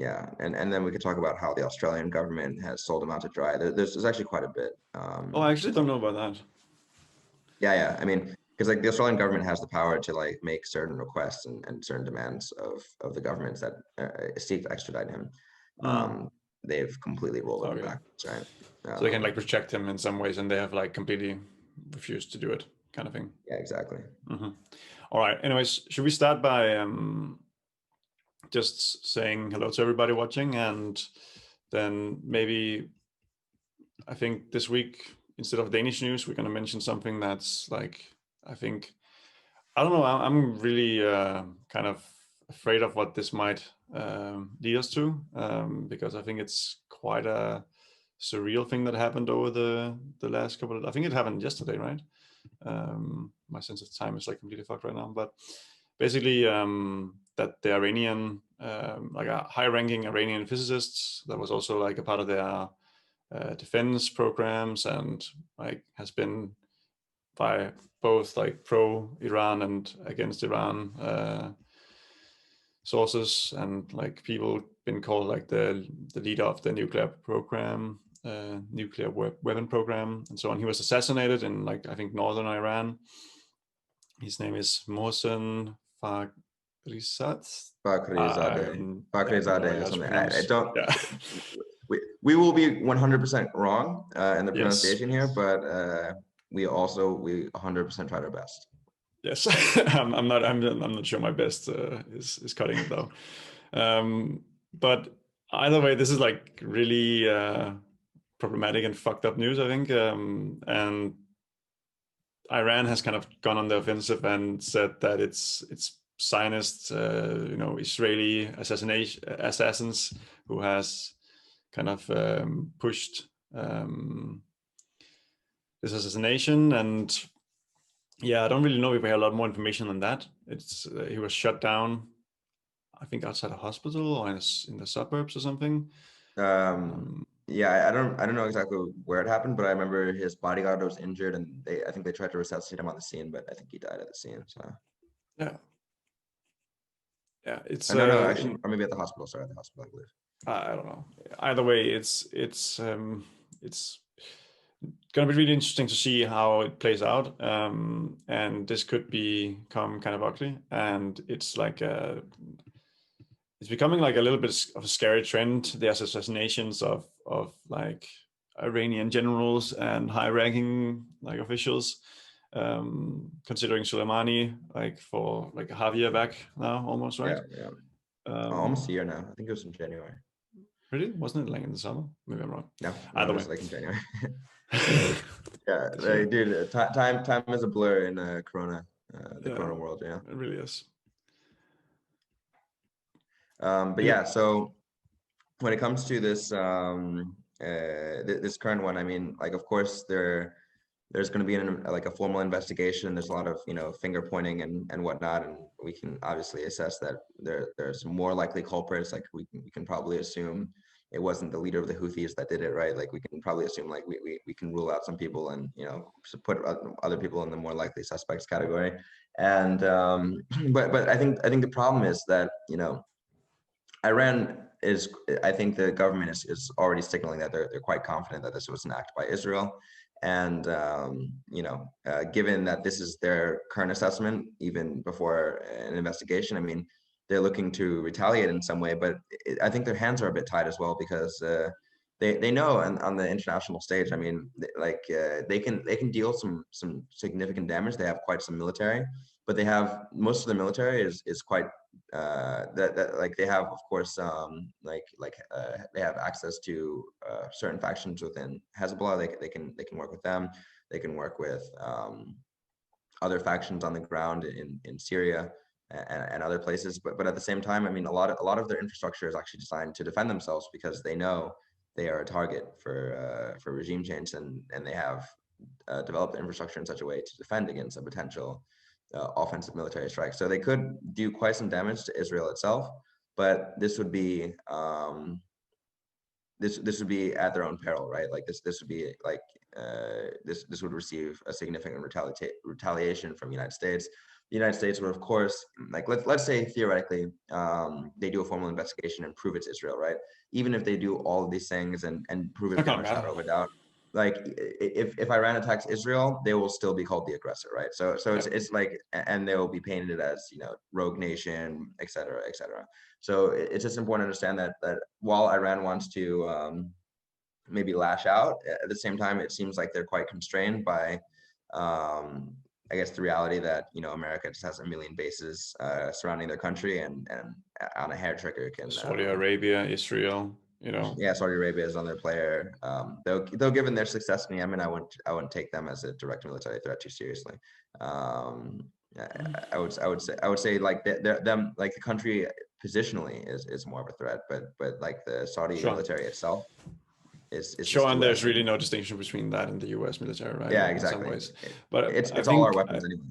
Yeah, and then we could talk about how the Australian government has sold him out to dry. There's actually quite a bit. Oh, I actually don't know about that. Yeah. I mean, because like the Australian government has the power to like make certain requests and certain demands of the governments that seek to extradite him. Mm, They've completely rolled over okay. backwards, right? So they can like protect him in some ways, and they have like completely refused to do it, kind of thing. Yeah, exactly. All right. Anyways, should we start by just saying hello to everybody watching, and then maybe I think this week instead of Danish news, we're gonna mention something that's like I don't know. I'm really kind of afraid of what this might lead us to, because I think it's quite a surreal thing that happened over the last couple of. I think it happened yesterday, right? My sense of time is like completely fucked right now. But basically, that the Iranian, like a high-ranking Iranian physicist that was also like a part of their defense programs and like has been by both like pro-Iran and against Iran sources, and like people been called like the leader of the nuclear program, nuclear weapon program, and so on. He was assassinated in like I think northern Iran. His name is Mohsen Fakhrizadeh. Fakhrizadeh or How to something. I pronounce. don't. Yeah. We will be 100% wrong in the Yes. pronunciation here, but we 100% tried our best. Yes. I'm not sure my best is cutting it though. But either way, this is like really problematic and fucked up news, I think. And Iran has kind of gone on the offensive and said that it's Zionist, Israeli assassins who has kind of pushed this assassination. And yeah, I don't really know if we have a lot more information than that. It's he was shot down, I think, outside a hospital or in the suburbs or something. Yeah, I don't know exactly where it happened, but I remember his bodyguard was injured, and I think they tried to resuscitate him on the scene, but I think he died at the scene. So yeah, it's no, actually, or maybe at the hospital. Sorry, at the hospital, I believe. I don't know. Either way, it's going to be really interesting to see how it plays out, and this could become kind of ugly, and it's like it's becoming like a little bit of a scary trend. The assassinations of like Iranian generals and high-ranking like officials, considering Soleimani like for like a half year back now, almost, right? Yeah. Almost a year now. I think it was in January. Really? Wasn't it like in the summer? Maybe I'm wrong. No, Either it way. was like in January. Yeah, like, dude, time is a blur in Corona, the Corona world. Yeah, it really is. But yeah, so when it comes to this this current one, I mean, like, of course there's going to be like a formal investigation. There's a lot of finger pointing and whatnot, and we can obviously assess that there's more likely culprits. Like we can probably assume it wasn't the leader of the Houthis that did it, right? Like we can probably assume like we can rule out some people and put other people in the more likely suspects category. And but I think the problem is that Iran is, I think the government is already signaling that they're quite confident that this was an act by Israel. And, given that this is their current assessment, even before an investigation, I mean, they're looking to retaliate in some way, but I think their hands are a bit tied as well, because they know on the international stage, I mean, they can deal some significant damage. They have quite some military, but they have most of the military is quite that like they have, of course, they have access to certain factions within Hezbollah. They can work with them. They can work with other factions on the ground in Syria and other places. But at the same time, I mean, a lot of their infrastructure is actually designed to defend themselves, because they know they are a target for regime change, and they have developed the infrastructure in such a way to defend against a potential offensive military strike. So they could do quite some damage to Israel itself, but this would be this would be at their own peril, right? Like this would be like this would receive a significant retaliation from the United States. the United States would, of course, like let's say theoretically, they do a formal investigation and prove it's Israel, right? Even if they do all of these things and prove It's it not gonna beyond a matter. shadow of a doubt, like if Iran attacks Israel, they will still be called the aggressor, right? So Yeah. it's like, and they will be painted as, you know, rogue nation, et cetera, et cetera. So it's just important to understand that while Iran wants to maybe lash out, at the same time, it seems like they're quite constrained by, I guess, the reality that, you know, America just has a million bases surrounding their country, and on a hair trigger can, Saudi Arabia, Israel, you know. yeah, Saudi Arabia is on their player. Though given their success in Yemen, I wouldn't take them as a direct military threat too seriously. Um, I would say like them, like the country positionally is more of a threat, but like the Saudi Sure. military itself is Sure, just too and there's really less. no distinction between that and the U.S. military, right? Yeah, In some exactly. ways, but It's all our weapons anyway.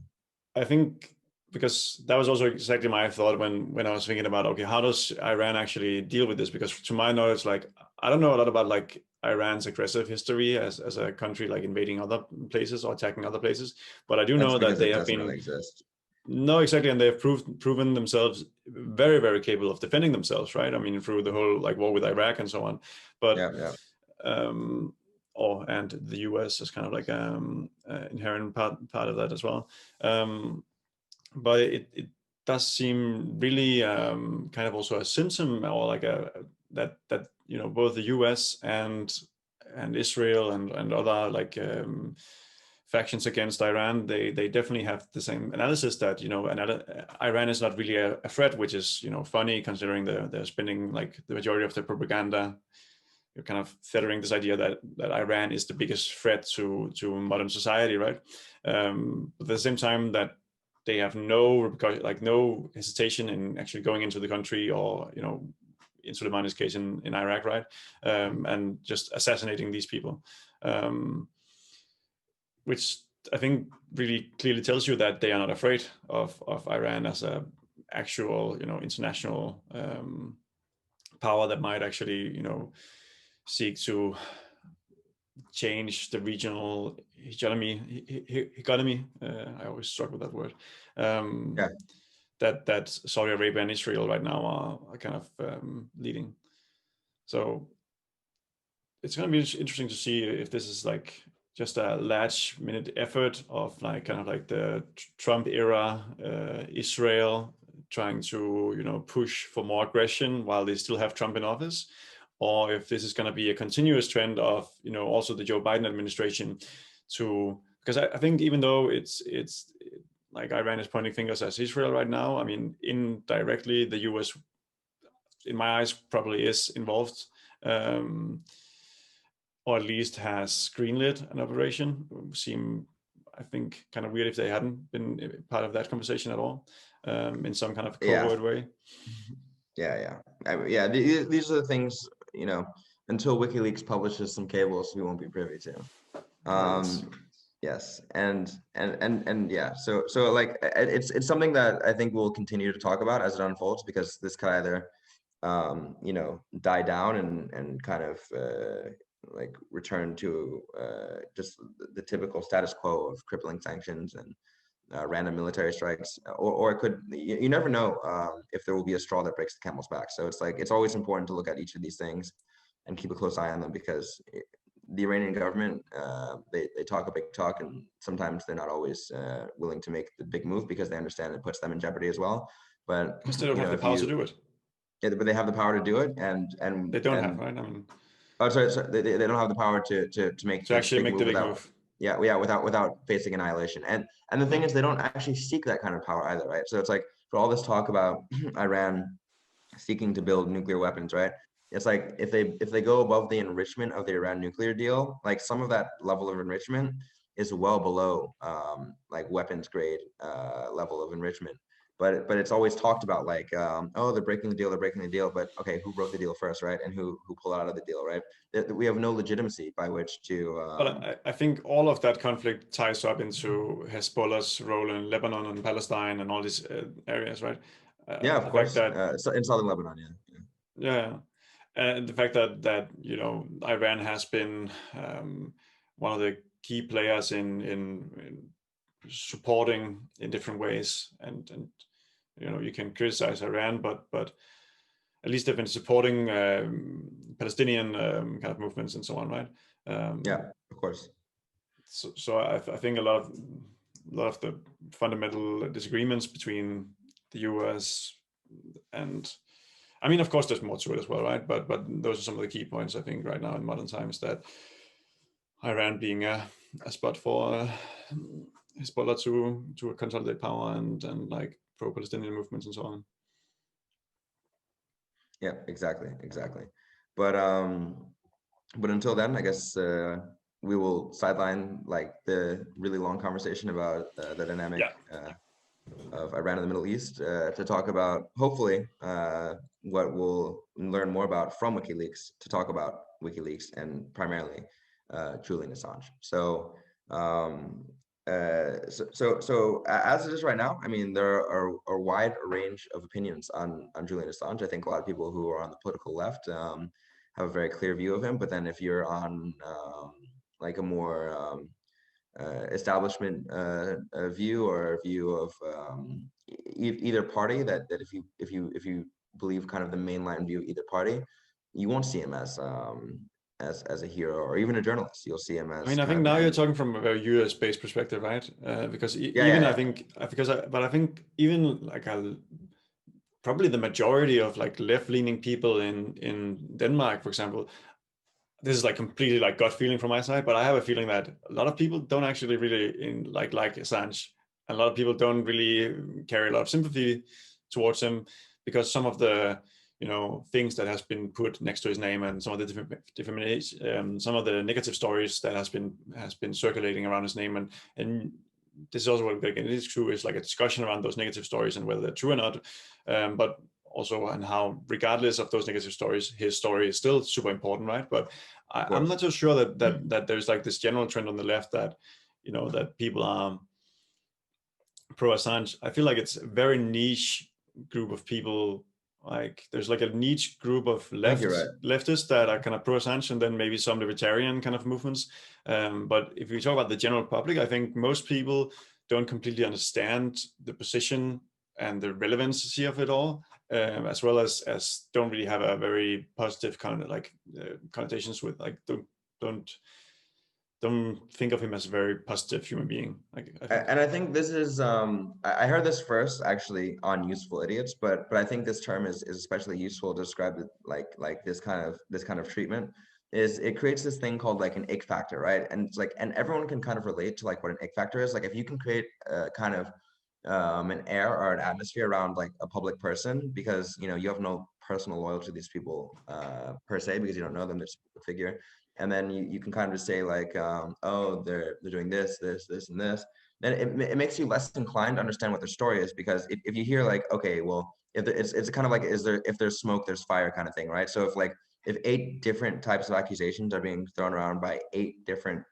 I think because that was also exactly my thought when I was thinking about, okay, how does Iran actually deal with this? Because to my knowledge, like I don't know a lot about like Iran's aggressive history as a country, like invading other places or attacking other places, but I do That's know that because they it have doesn't been. really exist. No, exactly, and they have proven themselves very, very capable of defending themselves, right? I mean, through the whole like war with Iraq and so on. But Yeah, yeah. and the US is kind of like inherent part of that as well. But it does seem really kind of also a symptom, or like a that you know both the US and Israel and other like factions against Iran, they definitely have the same analysis that, you know, Iran is not really a threat, which is, you know, funny considering they're spending like the majority of their propaganda. You're kind of feathering this idea that Iran is the biggest threat to modern society, right? But at the same time, that they have no hesitation in actually going into the country, or, you know, in Soleimani's case in Iraq, right? And just assassinating these people, which I think really clearly tells you that they are not afraid of Iran as a actual, you know, international power that might actually, you know, seek to change the regional hegemony. I always struggle with that word. Yeah. That Saudi Arabia and Israel right now are kind of leading. So it's going to be interesting to see if this is like just a last minute effort of like kind of like the Trump era Israel trying to, you know, push for more aggression while they still have Trump in office, or if this is going to be a continuous trend of, you know, also the Joe Biden administration to, because I think even though it's like Iran is pointing fingers at Israel right now, I mean indirectly the US in my eyes probably is involved, or at least has greenlit an operation. It would seem, I think, kind of weird if they hadn't been part of that conversation at all, in some kind of Yeah. covert way. Yeah. These are the things, you know, until WikiLeaks publishes some cables, we won't be privy to. Right. Yes, and yeah, so like it's something that I think we'll continue to talk about as it unfolds, because this could either you know, die down and kind of like return to just the typical status quo of crippling sanctions and random military strikes, or it could, you never know if there will be a straw that breaks the camel's back. So it's like, it's always important to look at each of these things and keep a close eye on them, because the Iranian government, they talk a big talk, and sometimes they're not always willing to make the big move because they understand it puts them in jeopardy as well. But Because they don't you have know, the if power to you, do it. yeah, but they have the power to do it, They don't have, and right? I mean, oh, sorry, they don't have the power to make to the actually big make the move big without, move. yeah, without facing annihilation. And the thing No. is, they don't actually seek that kind of power either, right? So it's like, for all this talk about Iran seeking to build nuclear weapons, right? It's like, if they go above the enrichment of the Iran nuclear deal, like some of that level of enrichment is well below like weapons grade level of enrichment. But it's always talked about like, oh, they're breaking the deal, they're breaking the deal. But okay, who broke the deal first, right? And who pulled out of the deal, right? We have no legitimacy by which to. But I think all of that conflict ties up into Hezbollah's role in Lebanon and Palestine and all these areas, right? Yeah, of The fact course. that, So in southern Lebanon, yeah. yeah, and the fact that you know Iran has been one of the key players in supporting in different ways, and you can criticize Iran, but at least they've been supporting Palestinian kind of movements and so on, right? Yeah, of course. So I think a lot of the fundamental disagreements between the US and, I mean, of course, there's more to it as well, right? But those are some of the key points, I think, right now in modern times, that Iran being a spot for Hezbollah to consolidate power and like pro-Palestinian movements and so on. Yeah, exactly. But until then, I guess we will sideline like the really long conversation about the dynamic of Iran in the Middle East to talk about, hopefully, what we'll learn more about from WikiLeaks, to talk about WikiLeaks and primarily Julian Assange. So, so as it is right now, I mean, there are a wide range of opinions on Julian Assange. I think a lot of people who are on the political left have a very clear view of him. But then if you're on like a more establishment view, or a view of either party, that if you believe kind of the mainline view of either party, you won't see him as a hero or even a journalist. You'll see him as, I mean, I think now you're talking from a very US based perspective, right? Because I think I think even like probably the majority of like left-leaning people in Denmark, for example, this is like completely like gut feeling from my side, but I have a feeling that a lot of people don't actually really like Assange. A lot of people don't really carry a lot of sympathy towards him, because some of the things that has been put next to his name, and some of the some of the negative stories that has been circulating around his name, and this is also what it is true, is like a discussion around those negative stories and whether they're true or not, but also and how, regardless of those negative stories, his story is still super important, right? But I'm not so sure that there's like this general trend on the left that that people are pro Assange. I feel like it's a very niche group of people. Like there's like a niche group of leftists that are kind of pro Assange, and then maybe some libertarian kind of movements. But if we talk about the general public, I think most people don't completely understand the position and the relevancy of it all, as well as don't really have a very positive kind of like connotations with, like, don't think of him as a very positive human being. And I think this is I heard this first actually on Useful Idiots, but I think this term is especially useful to describe it, like this kind of treatment. Is it creates this thing called like an ick factor, right? And it's like, and everyone can kind of relate to like what an ick factor is. Like if you can create kind of an air or an atmosphere around like a public person, because you have no personal loyalty to these people per se, because you don't know them, they're a figure. And then you can kind of just say like, oh, they're doing this, and this. Then it makes you less inclined to understand what their story is, because if you hear like, okay, well, if it's kind of like, if there's smoke, there's fire kind of thing, right? So if 8 different types of accusations are being thrown around by 8 different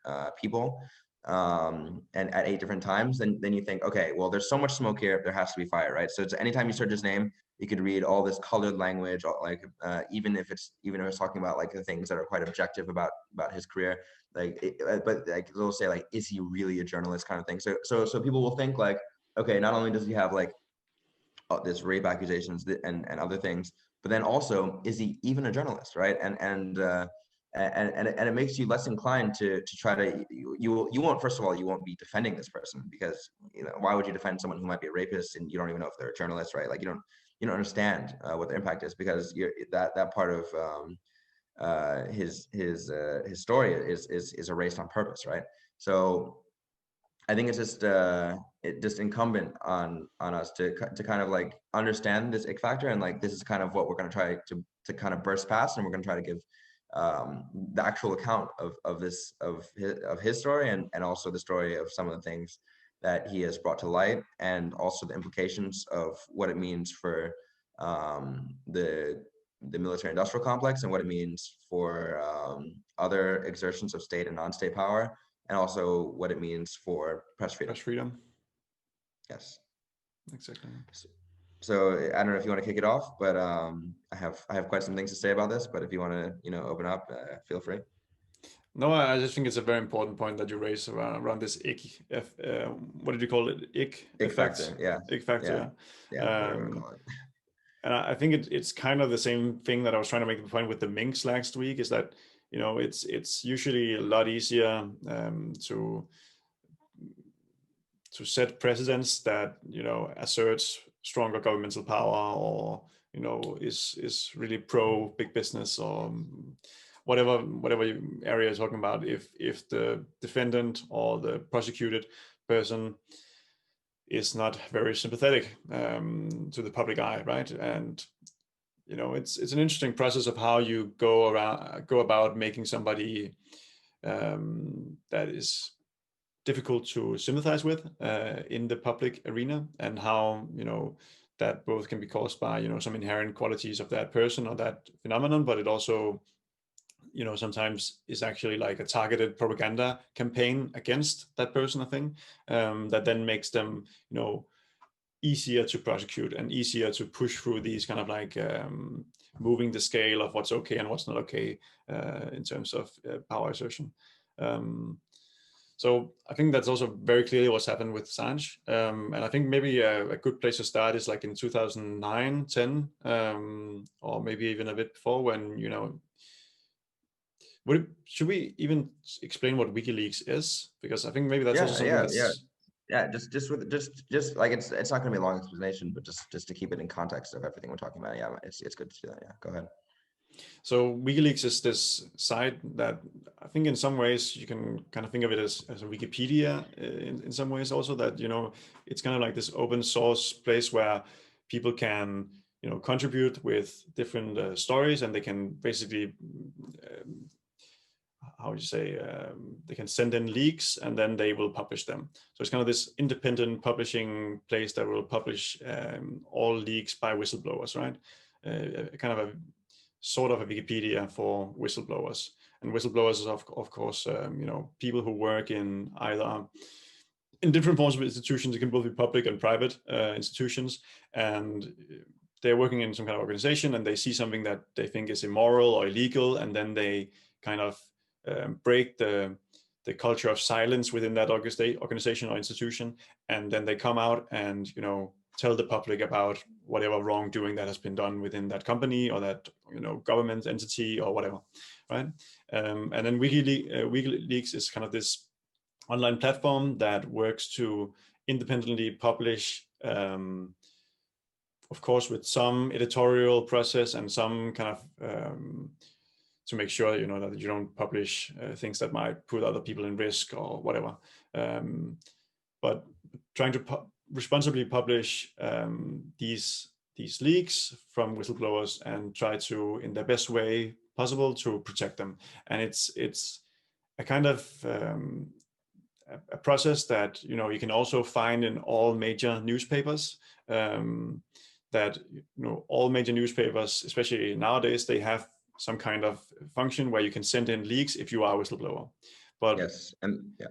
people, and at 8 different times, then you think, okay, well, there's so much smoke here, there has to be fire, right? So it's anytime you search his name, you could read all this colored language, like even if it's talking about like the things that are quite objective about his career, like but like they'll say like, is he really a journalist kind of thing. So people will think like, okay, not only does he have like this rape accusations and other things, but then also, is he even a journalist, right? And it makes you less inclined to try to, you won't, first of all, you won't be defending this person, because why would you defend someone who might be a rapist and you don't even know if they're a journalist, right? Like you don't understand what their impact is, because that part of his story is erased on purpose, right? So I think it's just incumbent on us to kind of like understand this ick factor, and like this is kind of what we're going to try to kind of burst past, and we're going to try to give the actual account of his story, and also the story of some of the things that he has brought to light, and also the implications of what it means for the military industrial complex, and what it means for other exertions of state and non-state power, and also what it means for press freedom. Press freedom. Yes. Exactly. So I don't know if you want to kick it off, but I have quite some things to say about this. But if you want to, open up, feel free. No, I just think it's a very important point that you raise around this what did you call it? Ick Ick effect, factor. Yeah. ick factor. Yeah. Yeah. Whatever you want to call it. And I think it's kind of the same thing that I was trying to make the point with the minks last week, is that, you know, it's usually a lot easier to set precedents that, you know, asserts stronger governmental power, or, you know, is really pro big business, or whatever area you're talking about. If the defendant or the prosecuted person is not very sympathetic to the public eye, right? And, you know, it's an interesting process of how you go about making somebody that is difficult to sympathize with in the public arena, and how, you know, that both can be caused by, you know, some inherent qualities of that person or that phenomenon, but it also, you know, sometimes is actually like a targeted propaganda campaign against that person, I think, that then makes them, you know, easier to prosecute and easier to push through these kind of like moving the scale of what's okay and what's not okay in terms of power assertion. So I think that's also very clearly what's happened with Assange. And I think maybe a good place to start is like in 2009, 10, or maybe even a bit before, when, you know, should we even explain what WikiLeaks is? Because I think maybe that's also something that's... Just like it's not going to be a long explanation, but just to keep it in context of everything we're talking about. Yeah, it's good to do that. Yeah, go ahead. So WikiLeaks is this site that I think in some ways you can kind of think of it as a Wikipedia in some ways also, that, you know, it's kind of like this open source place where people can, you know, contribute with different stories, and they can basically, how would you say, they can send in leaks and then they will publish them. So it's kind of this independent publishing place that will publish all leaks by whistleblowers, right? Kind of a sort of a Wikipedia for whistleblowers. And whistleblowers is of course, you know, people who work in either in different forms of institutions. It can both be public and private institutions, and they're working in some kind of organization, and they see something that they think is immoral or illegal, and then they kind of break the culture of silence within that organization or institution, and then they come out and, you know, tell the public about whatever wrongdoing that has been done within that company or that, you know, government entity or whatever, right? And then WikiLeaks is kind of this online platform that works to independently publish, of course, with some editorial process and some kind of to make sure, you know, that you don't publish things that might put other people in risk or whatever. But trying to responsibly publish these leaks from whistleblowers and try to, in the best way possible, to protect them. And it's a kind of a process that, you know, you can also find in all major newspapers. That, you know, all major newspapers, especially nowadays, they have some kind of function where you can send in leaks if you are a whistleblower. But yes, and yeah,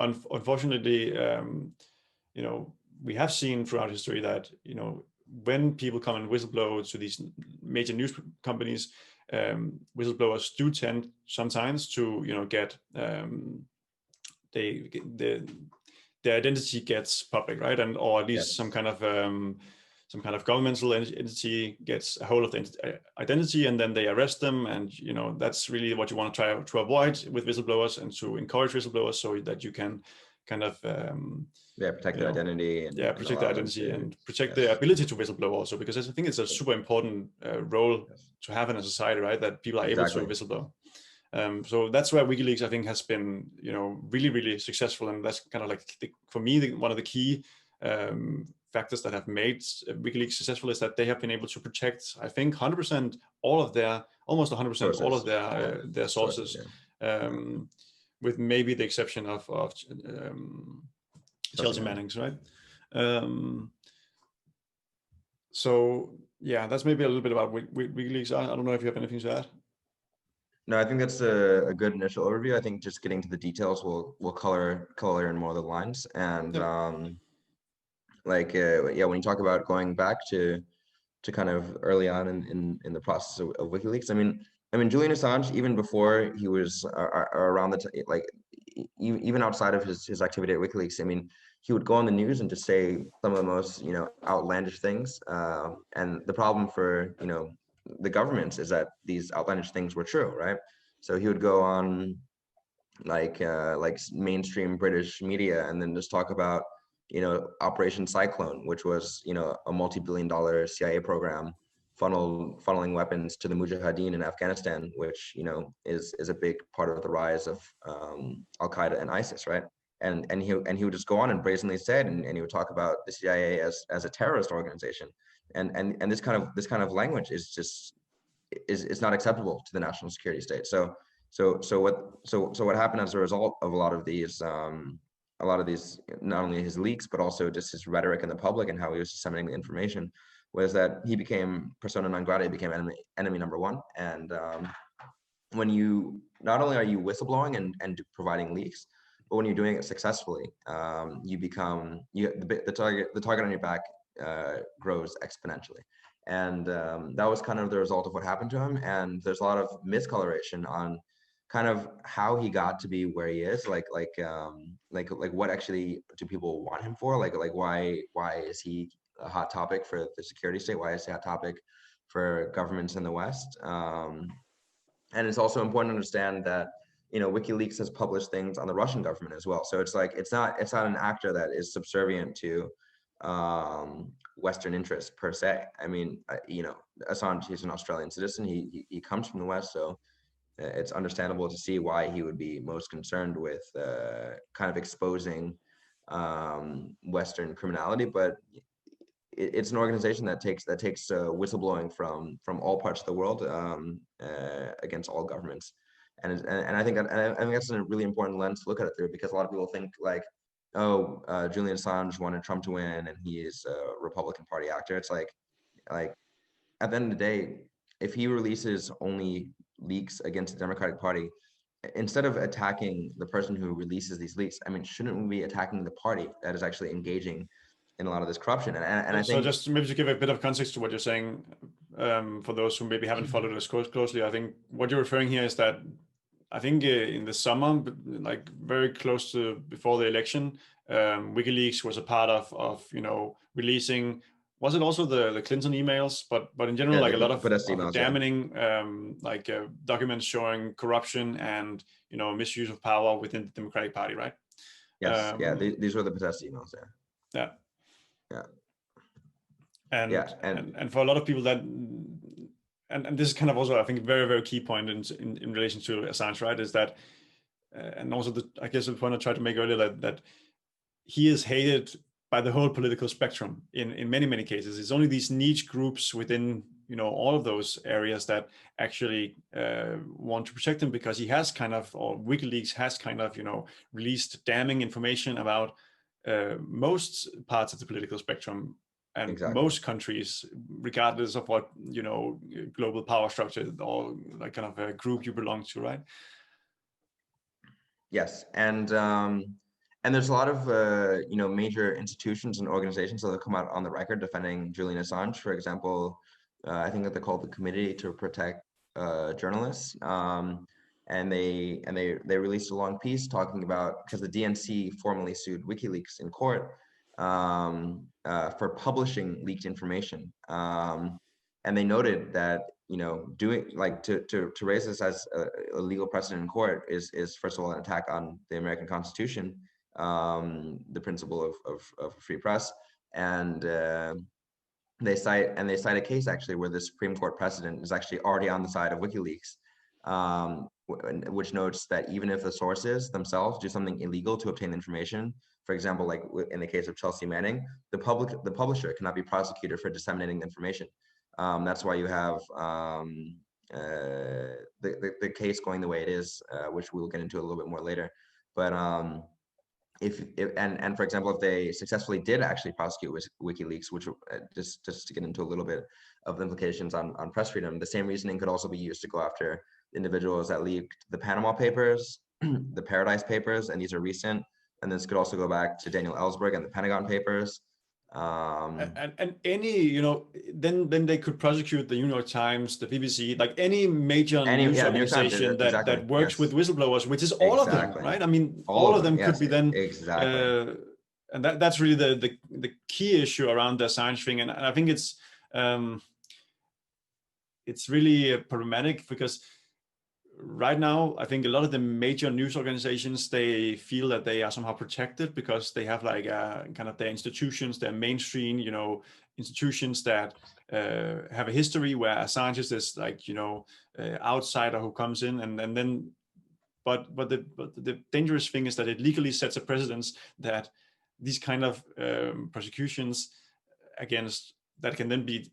unfortunately, you know, we have seen throughout history that, you know, when people come and whistleblow to these major news companies, whistleblowers do tend sometimes to, you know, get their identity gets public, right? And or at least some kind of governmental entity gets a hold of the identity, and then they arrest them. And, you know, that's really what you want to try to avoid with whistleblowers, and to encourage whistleblowers so that you can kind of protect their identity and protect their identity and protect their ability to whistleblow also, because I think it's a super important role to have in a society, right? That people are able to whistleblow. So that's where WikiLeaks, I think, has been, you know, really, really successful. And that's kind of like, for me, one of the key factors that have made WikiLeaks successful is that they have been able to protect, I think, 100% all of their, almost 100% sources, all of their sources, with maybe the exception of Chelsea Manning's, right? So yeah, that's maybe a little bit about WikiLeaks. I don't know if you have anything to add. No, I think that's a good initial overview. I think just getting to the details will color in more of the lines. And when you talk about going back to kind of early on in the process of WikiLeaks, I mean, I mean, Julian Assange, even before he was around like even outside of his activity at WikiLeaks, I mean, he would go on the news and just say some of the most, outlandish things. And the problem for, the governments is that these outlandish things were true, right? So he would go on like mainstream British media and then just talk about, Operation Cyclone, which was, a multi-billion-dollar CIA program funneling weapons to the Mujahideen in Afghanistan, which, is a big part of the rise of Al Qaeda and ISIS, right? And he would just go on and brazenly say it, and he would talk about the CIA as a terrorist organization, and this kind of language is just is not acceptable to the national security state. So what happened as a result of a lot of these, not only his leaks but also just his rhetoric in the public and how he was disseminating the information, was that he became persona non grata, he became enemy number one. And when you not only are you whistleblowing and providing leaks, but when you're doing it successfully, you become the target on your back grows exponentially. And that was kind of the result of what happened to him. And there's a lot of miscoloration on kind of how he got to be where he is, like what actually do people want him for, like why is he a hot topic for the security state, why is he a hot topic for governments in the West. And it's also important to understand that, WikiLeaks has published things on the Russian government as well. So it's like it's not an actor that is subservient to Western interests per se. I mean, Assange, he's an Australian citizen. He comes from the West, so it's understandable to see why he would be most concerned with kind of exposing Western criminality. But it's an organization that takes whistleblowing from all parts of the world against all governments, and I think that's a really important lens to look at it through, because a lot of people think like, oh, Julian Assange wanted Trump to win and he is a Republican Party actor. It's like at the end of the day, if he releases only leaks against the Democratic Party, instead of attacking the person who releases these leaks, I mean, shouldn't we be attacking the party that is actually engaging in a lot of this corruption? And I think, so just maybe to give a bit of context to what you're saying, for those who maybe haven't followed us closely, I think what you're referring here is that I think in the summer, like very close to before the election, WikiLeaks was a part of releasing. Was it also the Clinton emails? But in general, like a lot of emails, damning documents showing corruption and misuse of power within the Democratic Party, right? Yes, these were the possessed emails there. Yeah. Yeah. And for a lot of people that, and this is kind of also, I think, a very, very key point in relation to Assange, right? Is that, and also I guess the point I tried to make earlier, that he is hated by the whole political spectrum in many, many cases. It's only these niche groups within, all of those areas that actually want to protect him, because he has kind of, or WikiLeaks has kind of, released damning information about most parts of the political spectrum and exactly. Most countries, regardless of what, global power structure or like kind of a group you belong to, right? Yes, and there's a lot of major institutions and organizations that have come out on the record defending Julian Assange. For example, I think that they're called the Committee to Protect Journalists, and they released a long piece talking about, because the DNC formally sued WikiLeaks in court for publishing leaked information, and they noted that doing like to raise this as a legal precedent in court is first of all an attack on the American Constitution, the principle of free press, and they cite a case actually where the Supreme Court precedent is actually already on the side of WikiLeaks, which notes that even if the sources themselves do something illegal to obtain information, for example, like in the case of Chelsea Manning, the publisher cannot be prosecuted for disseminating the information. That's why you have the case going the way it is, which we'll get into a little bit more later. But if for example, if they successfully did actually prosecute WikiLeaks, which just to get into a little bit of the implications on press freedom, the same reasoning could also be used to go after individuals that leaked the Panama Papers, the Paradise Papers, and these are recent. And this could also go back to Daniel Ellsberg and the Pentagon Papers. And any, then they could prosecute the New York Times, the BBC, like any major news New York Times, organization exactly. that works with Yes, whistleblowers, which is all of them, exactly. right? I mean, All all of of them. them could Yes, be then, exactly. and that's really the key issue around the Assange thing. And I think it's really problematic because right now, I think a lot of the major news organizations, they feel that they are somehow protected because they have like kind of their institutions, their mainstream, institutions that have a history where Assange is this like, outsider who comes in and then, but the dangerous thing is that it legally sets a precedence that these kind of prosecutions against that can then be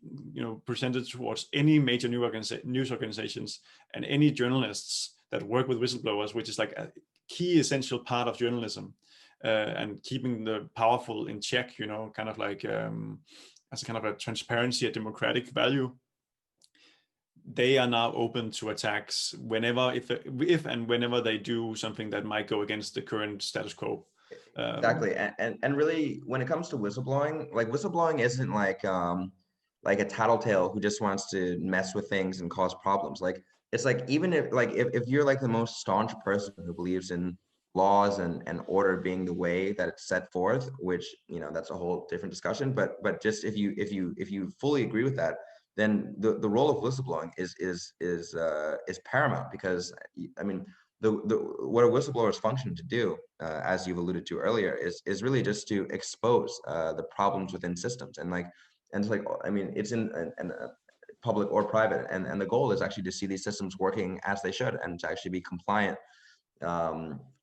presented towards any major news organizations and any journalists that work with whistleblowers, which is like a key essential part of journalism, and keeping the powerful in check, kind of like as a kind of a transparency, a democratic value. They are now open to attacks whenever, if and whenever they do something that might go against the current status quo. Exactly. And really, when it comes to whistleblowing, like whistleblowing isn't like a tattletale who just wants to mess with things and cause problems. Like it's like even if you're like the most staunch person who believes in laws and order being the way that it's set forth, which that's a whole different discussion. But just if you fully agree with that, then the role of whistleblowing is paramount, because I mean the what a whistleblower's function to do, as you've alluded to earlier, is really just to expose the problems within systems, and it's like, I mean, it's in public or private, and the goal is actually to see these systems working as they should and to actually be compliant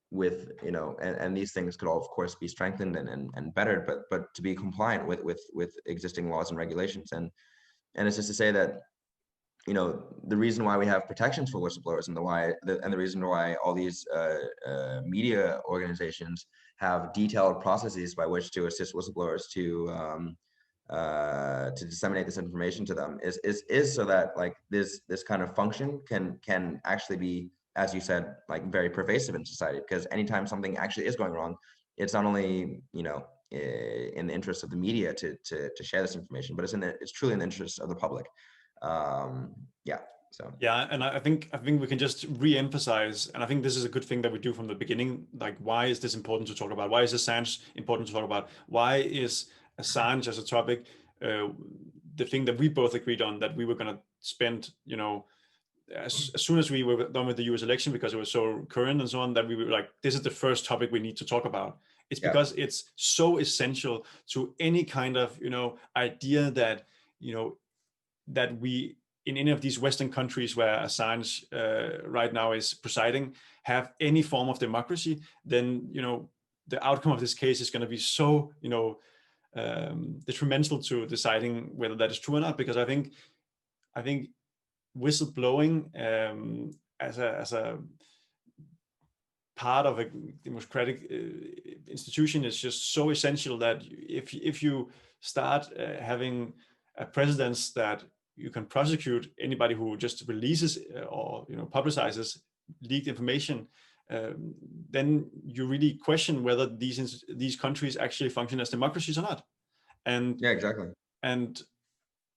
with and these things could all of course be strengthened and bettered, but to be compliant with existing laws and regulations. And it's just to say that the reason why we have protections for whistleblowers and the reason why all these media organizations have detailed processes by which to assist whistleblowers to disseminate this information to them is so that like this kind of function can actually be, as you said, like very pervasive in society, because anytime something actually is going wrong, it's not only in the interest of the media to share this information, but it's truly in the interest of the public. Yeah, so yeah, and I think we can just re-emphasize, and I think this is a good thing that we do from the beginning. Like, why is this important to talk about? Why is Assange important to talk about? Why is Assange as a topic the thing that we both agreed on that we were going to spend, as soon as we were done with the US election, because it was so current and so on, that we were like, this is the first topic we need to talk about. It's because it's so essential to any kind of, idea that, that we, in any of these Western countries where Assange right now is presiding, have any form of democracy, then, the outcome of this case is going to be so, detrimental to deciding whether that is true or not. Because I think whistleblowing as a part of a democratic institution is just so essential that if you start having a precedence that you can prosecute anybody who just releases or publicizes leaked information, then you really question whether these countries actually function as democracies or not. And yeah, exactly. And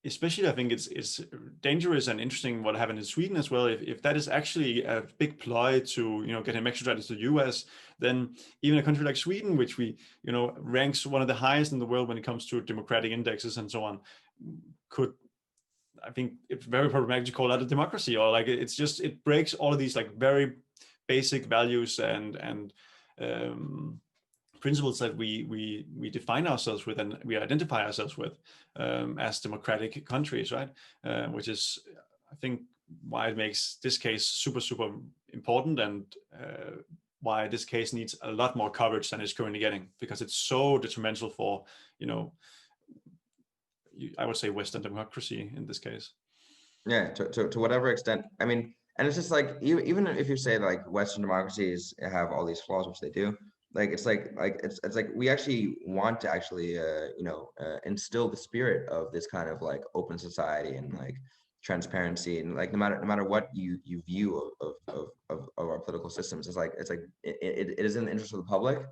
especially, I think it's dangerous and interesting what happened in Sweden as well. If that is actually a big ploy to get him extradited to the US, then even a country like Sweden, which we ranks one of the highest in the world when it comes to democratic indexes and so on, could, I think it's very problematic to call that a democracy, or like it breaks all of these like very basic values and principles that we define ourselves with and we identify ourselves with as democratic countries, right? Which is, I think, why it makes this case super, super important, and why this case needs a lot more coverage than it's currently getting, because it's so detrimental for, I would say, Western democracy in this case. Yeah, to whatever extent. I mean, and it's just like, even if you say like Western democracies have all these flaws, which they do, like it's like we actually want to actually instill the spirit of this kind of like open society and like transparency, and like no matter what you view of our political systems, it's like it is in the interest of the public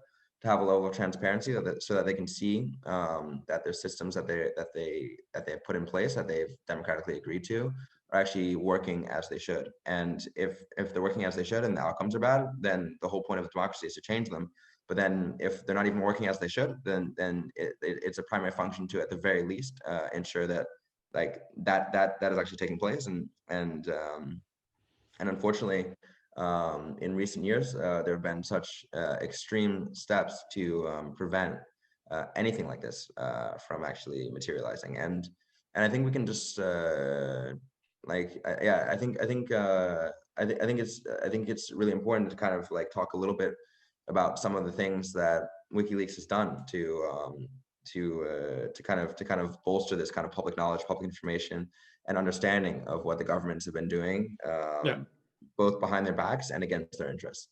have a level of transparency so that they can see that their systems that they have put in place, that they've democratically agreed to, are actually working as they should. And if they're working as they should and the outcomes are bad, then the whole point of democracy is to change them. But then if they're not even working as they should, then it's a primary function to, at the very least, ensure that like that is actually taking place. And unfortunately, in recent years, there have been such extreme steps to prevent anything like this from actually materializing. And I think we can just I think it's really important to kind of like talk a little bit about some of the things that WikiLeaks has done to kind of bolster this kind of public knowledge, public information, and understanding of what the governments have been doing, both behind their backs and against their interests.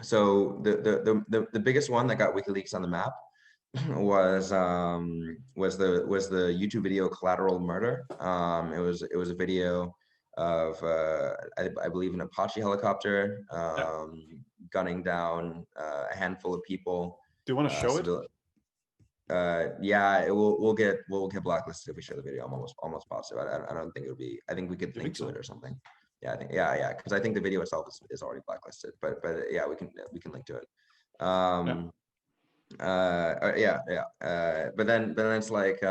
So the biggest one that got WikiLeaks on the map was the YouTube video "Collateral Murder." It was a video of I believe an Apache helicopter gunning down a handful of people. Do you want to show it? Yeah, we'll get blacklisted if we show the video. I'm almost positive. I don't think it would be. I think we could link to it or something. Yeah, I think because I think the video itself is already blacklisted. But yeah, we can link to it. But then it's like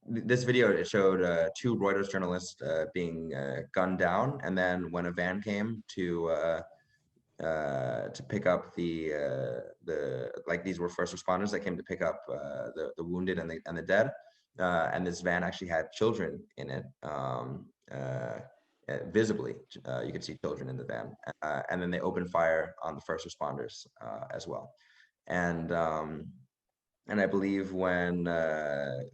this video, it showed two Reuters journalists being gunned down, and then when a van came to pick up the like, these were first responders that came to pick up the wounded and the dead, and this van actually had children in it, visibly. You could see children in the van, and then they opened fire on the first responders as well. And I believe when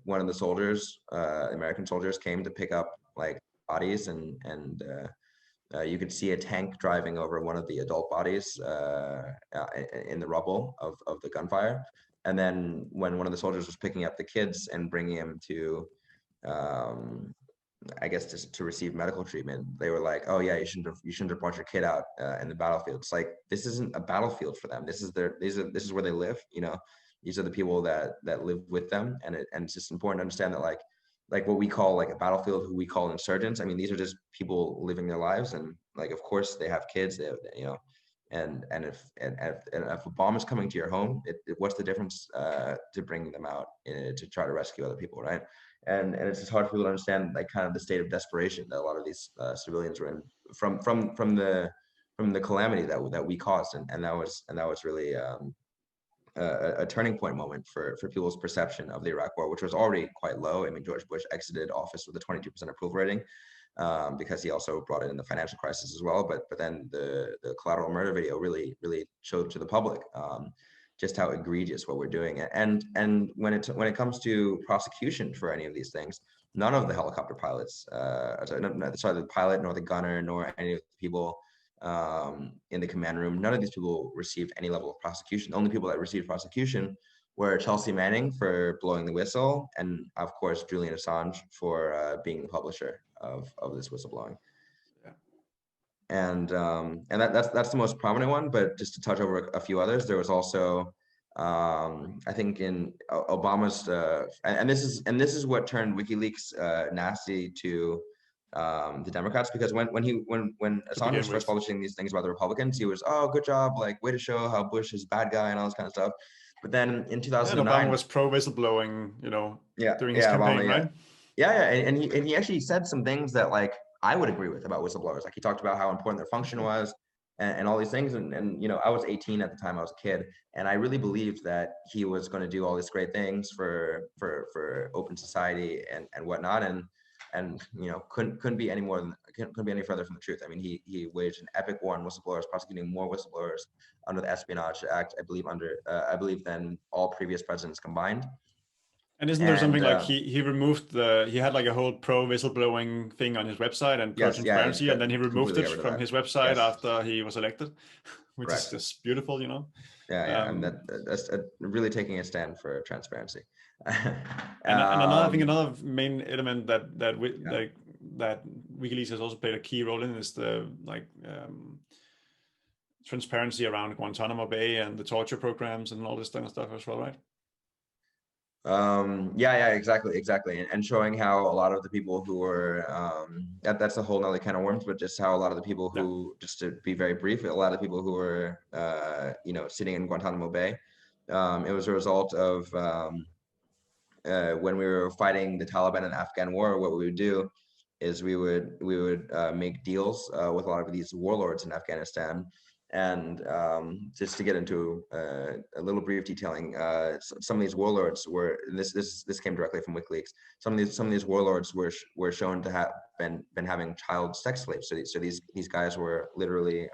one of the soldiers, American soldiers, came to pick up like bodies, and you could see a tank driving over one of the adult bodies in the rubble of the gunfire. And then when one of the soldiers was picking up the kids and bringing them to, I guess, to receive medical treatment, they were like, "Oh yeah, you shouldn't have brought your kid out in the battlefield." It's like, this isn't a battlefield for them. This is where they live. You know, these are the people that live with them, and it's just important to understand that like what we call like a battlefield, who we call insurgents. I mean, these are just people living their lives, and like, of course, they have kids. They have, you know, and if a bomb is coming to your home, what's the difference to bring them out to try to rescue other people, right? And it's just hard for people to understand, like, kind of the state of desperation that a lot of these civilians were in from the calamity that we caused, and that was really a turning point moment for people's perception of the Iraq War, which was already quite low. I mean, George Bush exited office with a 22% approval rating, because he also brought in the financial crisis as well. But then the collateral murder video really showed to the public just how egregious what we're doing. And when it comes to prosecution for any of these things, none of the helicopter pilots, the pilot, nor the gunner, nor any of the people in the command room, none of these people received any level of prosecution. The only people that received prosecution were Chelsea Manning for blowing the whistle, and of course Julian Assange for being the publisher of this whistleblowing. Yeah. And that's the most prominent one. But just to touch over a few others, there was also I think in Obama's and this is what turned WikiLeaks nasty to the Democrats, because when Assange was first publishing these things about the Republicans, he was, "Oh, good job, like, way to show how Bush is a bad guy," and all this kind of stuff. But then in 2009, Obama was pro whistleblowing, you know, during his campaign, Obama, right? Yeah, and he actually said some things that, like, I would agree with about whistleblowers. Like, he talked about how important their function was, and all these things. And you know, I was 18 at the time. I was a kid, and I really believed that he was going to do all these great things for open society and whatnot. And you know, couldn't be any further from the truth. I mean, he waged an epic war on whistleblowers, prosecuting more whistleblowers under the Espionage Act, I believe than all previous presidents combined. And isn't there something like he removed he had like a whole pro whistleblowing thing on his website and pro transparency, and then he removed it from his website after he was elected, which is just beautiful, you know. And that's really taking a stand for transparency. And another main element that WikiLeaks has also played a key role in is the transparency around Guantanamo Bay and the torture programs and all this kind of stuff as well, right? Yeah, exactly. And showing how a lot of the people who were, that's a whole nother kind of worms, but just how a lot of the people who, just to be very brief, a lot of the people who were, sitting in Guantanamo Bay, it was a result of, when we were fighting the Taliban in the Afghan war, what we would do is we would make deals with a lot of these warlords in Afghanistan. And just to get into a little brief detailing, some of these warlords were, this came directly from WikiLeaks. Some of these warlords were shown to have been having child sex slaves. So these guys were literally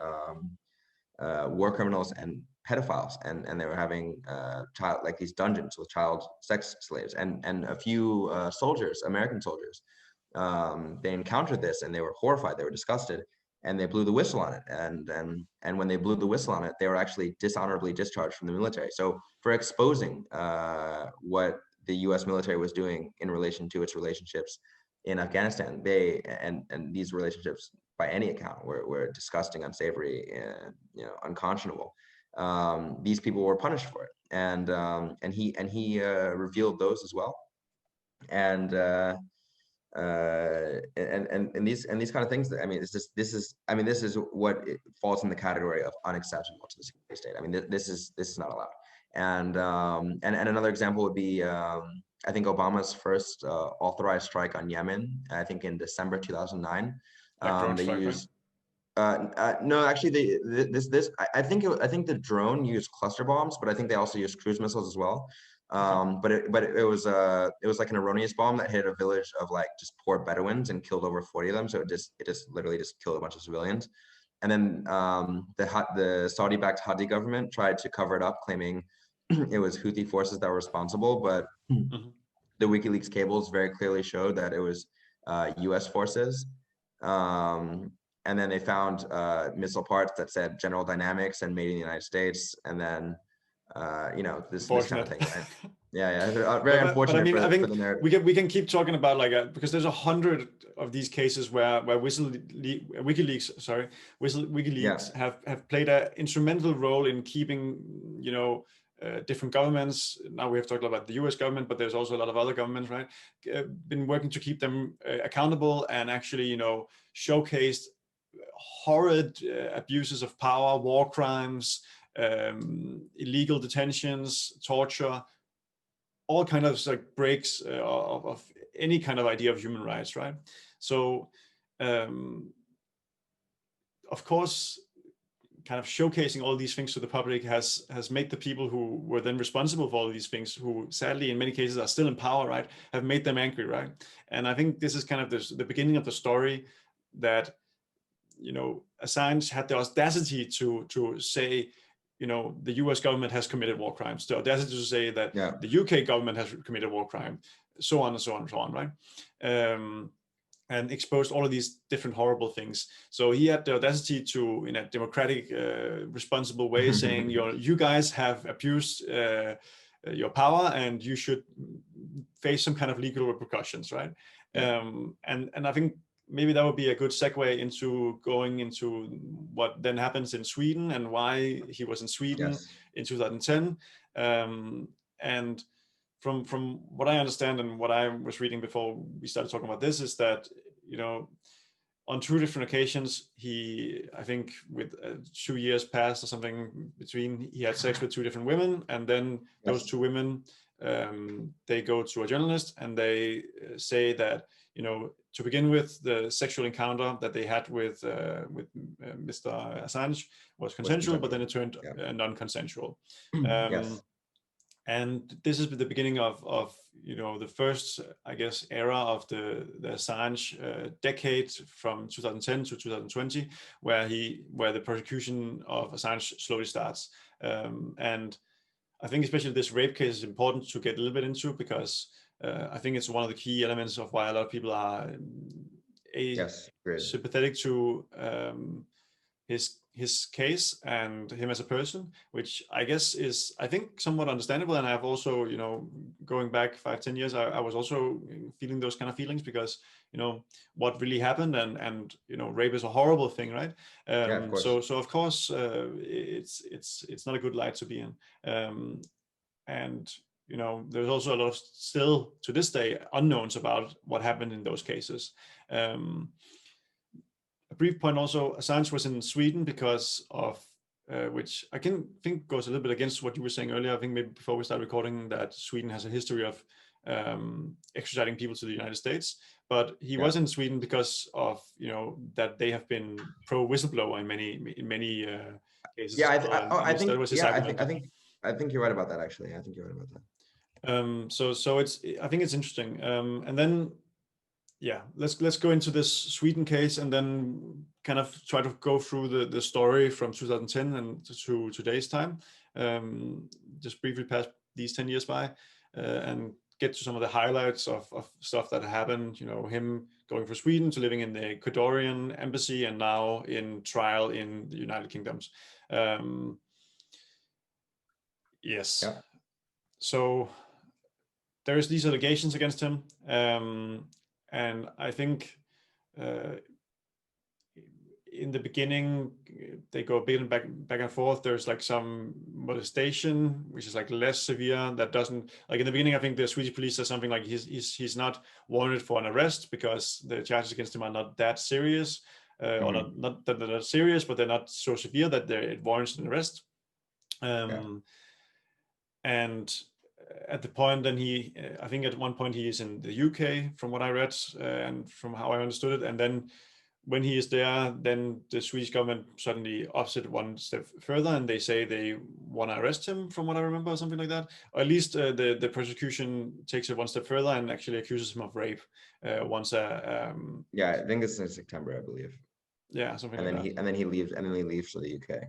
war criminals and pedophiles, and they were having child, like these dungeons with child sex slaves, and a few soldiers, American soldiers, they encountered this and they were horrified, they were disgusted, and they blew the whistle on it. And when they blew the whistle on it, they were actually dishonorably discharged from the military. So for exposing what the U.S. military was doing in relation to its relationships in Afghanistan, and these relationships, by any account, were disgusting, unsavory, and unconscionable. These people were punished for it, and he revealed those as well. And these kind of things, I mean, this is what it falls in the category of unacceptable to the security state. I mean, this is not allowed. And another example would be, I think Obama's first authorized strike on Yemen, I think in December 2009. Like drone They strike, used no, actually, I think the drone used cluster bombs, but I think they also used cruise missiles as well. But it was like an erroneous bomb that hit a village of like just poor Bedouins and killed over 40 of them. So it literally just killed a bunch of civilians. And then the Saudi-backed Hadi government tried to cover it up, claiming it was Houthi forces that were responsible. But the WikiLeaks cables very clearly showed that it was U.S. forces. And then they found missile parts that said General Dynamics and made in the United States. And then, this kind of thing, right? Yeah. Very unfortunate. But I mean, I think for the narrative. we can keep talking about because there's 100 of these cases where WikiLeaks have played an instrumental role in keeping, different governments. Now we have talked about the U.S. government, but there's also a lot of other governments, right? Been working to keep them accountable and actually, showcased horrid abuses of power, war crimes, illegal detentions, torture, all kind of like breaks of any kind of idea of human rights, right? So, of course, kind of showcasing all these things to the public has made the people who were then responsible for all these things, who sadly in many cases are still in power, right, have made them angry, right? And I think this is kind of the beginning of the story, that Assange had the audacity to say, the US government has committed war crimes, the audacity to say that the UK government has committed war crime, so on and so on and so on, right? And exposed all of these different horrible things. So he had the audacity to, in a democratic, responsible way, saying, you guys have abused your power and you should face some kind of legal repercussions, right? And I think maybe that would be a good segue into going into what then happens in Sweden and why he was in Sweden in 2010. And from what I understand and what I was reading before we started talking about this, is that, on 2 different occasions, I think with 2 years passed or something between, he had sex with 2 different women. And then those 2 women, they go to a journalist and they say that, to begin with, the sexual encounter that they had with Mr. Assange was consensual, but then it turned non-consensual. And this is the beginning of the first, I guess, era of the Assange decade from 2010 to 2020, where the prosecution of Assange slowly starts. And I think especially this rape case is important to get a little bit into, because I think it's one of the key elements of why a lot of people are sympathetic to his case and him as a person, which I guess is, I think, somewhat understandable. And I've also, you know, going back 5-10 years, I was also feeling those kind of feelings because, you know, what really happened, and you know, rape is a horrible thing, right? Yeah, of course. So of course, it's not a good light to be in. And you know, there's also a lot of, still to this day, unknowns about what happened in those cases. A brief point also, Assange was in Sweden because of, which I can think goes a little bit against what you were saying earlier. I think maybe before we start recording, that Sweden has a history of extraditing people to the United States. But he was in Sweden because of, you know, that they have been pro whistleblower in many cases Yeah, as well. And I that think, was his yeah, argument. I think you're right about that. Actually, I think you're right about that. So it's, I think it's interesting. And then, yeah, let's go into this Sweden case and then kind of try to go through the story from 2010 and to today's time. Just briefly pass these 10 years by and get to some of the highlights of stuff that happened. You know, him going from Sweden to living in the Ecuadorian embassy and now in trial in the United Kingdoms. Yes. Yeah. So there's these allegations against him. And I think in the beginning, they go a bit back and forth. There's like some molestation, which is like less severe. That doesn't, like in the beginning, I think the Swedish police says something like he's not warranted for an arrest because the charges against him are not that serious, or not that they're not serious, but they're not so severe that it warrants an arrest. And at the point, then I think at one point he is in the UK, from what I read and from how I understood it. And then when he is there, then the Swedish government suddenly ups it one step further, and they say they want to arrest him, from what I remember, or something like that. Or at least the prosecution takes it one step further and actually accuses him of rape. Yeah, I think it's in September, I believe. Yeah, something and like then that. He leaves, and then he leaves for the UK.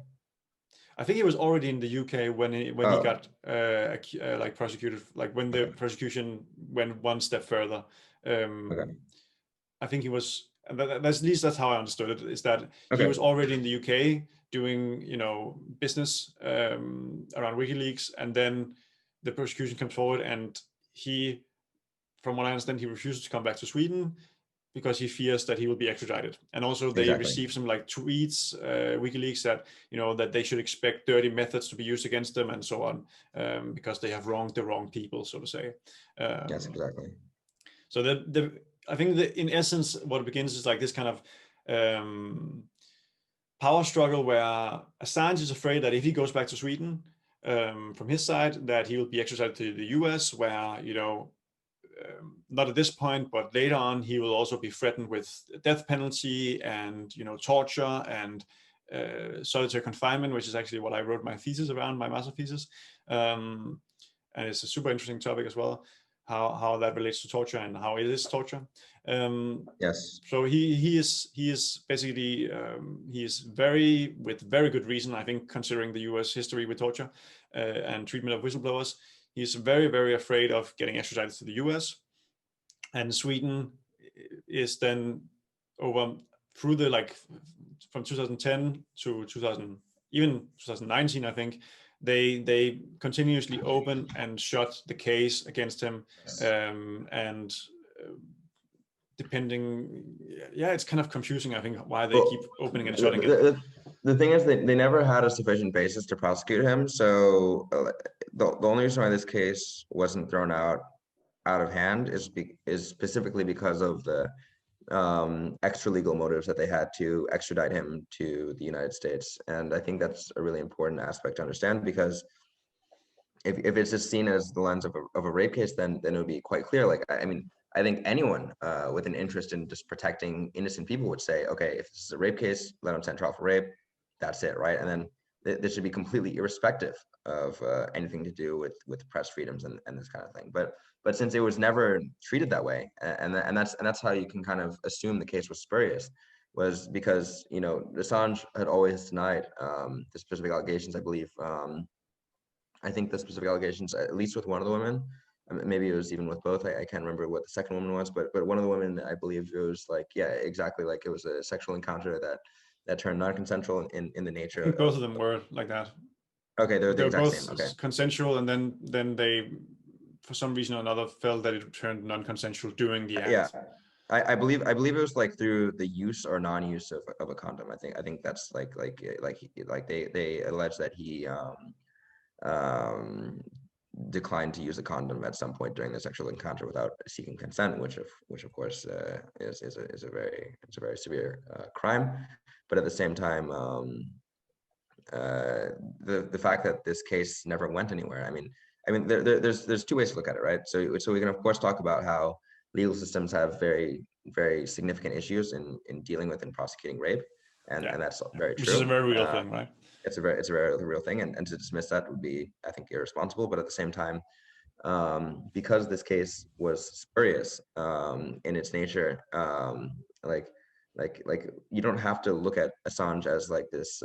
I think he was already in the UK when he got like prosecuted, like when the prosecution went one step further. I think he was, that's at least that's how I understood it, is that he was already in the UK doing, you know, business around WikiLeaks, and then the prosecution comes forward, and he, from what I understand, he refuses to come back to Sweden because he fears that he will be extradited. And also they receive some like tweets, WikiLeaks, that, you know, that they should expect dirty methods to be used against them and so on, because they have wronged the wrong people, so to say. Yes, exactly. So I think that in essence, what begins is like this kind of power struggle where Assange is afraid that if he goes back to Sweden, from his side, that he will be extradited to the US, where, you know, not at this point, but later on, he will also be threatened with death penalty and, you know, torture and solitary confinement, which is actually what I wrote my thesis around, my master thesis. And it's a super interesting topic as well, how that relates to torture and how it is torture. Yes. So he is basically he is with very good reason, I think, considering the US history with torture and treatment of whistleblowers. He's very, very afraid of getting extradited to the US. And Sweden is then through the, like, from 2010 to 2019, I think, they continuously open and shut the case against him. And depending, it's kind of confusing, I think, why they keep opening and shutting it. The thing is, they never had a sufficient basis to prosecute him. So the only reason why this case wasn't thrown out of hand is specifically because of the extra legal motives that they had to extradite him to the United States. And I think that's a really important aspect to understand, because if it's just seen as the lens of a rape case, then it would be quite clear. Like, I mean, I think anyone with an interest in just protecting innocent people would say, okay, if this is a rape case, let them send trial for rape. That's it, right? And then this should be completely irrespective of anything to do with press freedoms and this kind of thing. But since it was never treated that way, and that's how you can kind of assume the case was spurious, was because, you know, Assange had always denied the specific allegations. I believe I think the specific allegations, at least with one of the women, maybe it was even with both, I can't remember what the second woman was, but one of the women, I believe it was like, yeah, exactly, like it was a sexual encounter that that turned non-consensual in the nature I think both of. of them were like that. Okay, they're the They were exact both same. Okay. consensual, and then they, for some reason or another, felt that it turned non-consensual during the Yeah. act. I believe it was like through the use or non-use of a condom. I think that's like they allege that he um declined to use a condom at some point during the sexual encounter without seeking consent, which of course is a very severe crime. But at the same time, the fact that this case never went anywhere. I mean, there's two ways to look at it, right? So we can of course talk about how legal systems have very significant issues in dealing with and prosecuting rape, and that's very Which is a true. very real thing, right? It's a very real thing, and to dismiss that would be, I think, irresponsible. But at the same time, because this case was spurious in its nature, like you don't have to look at Assange as like this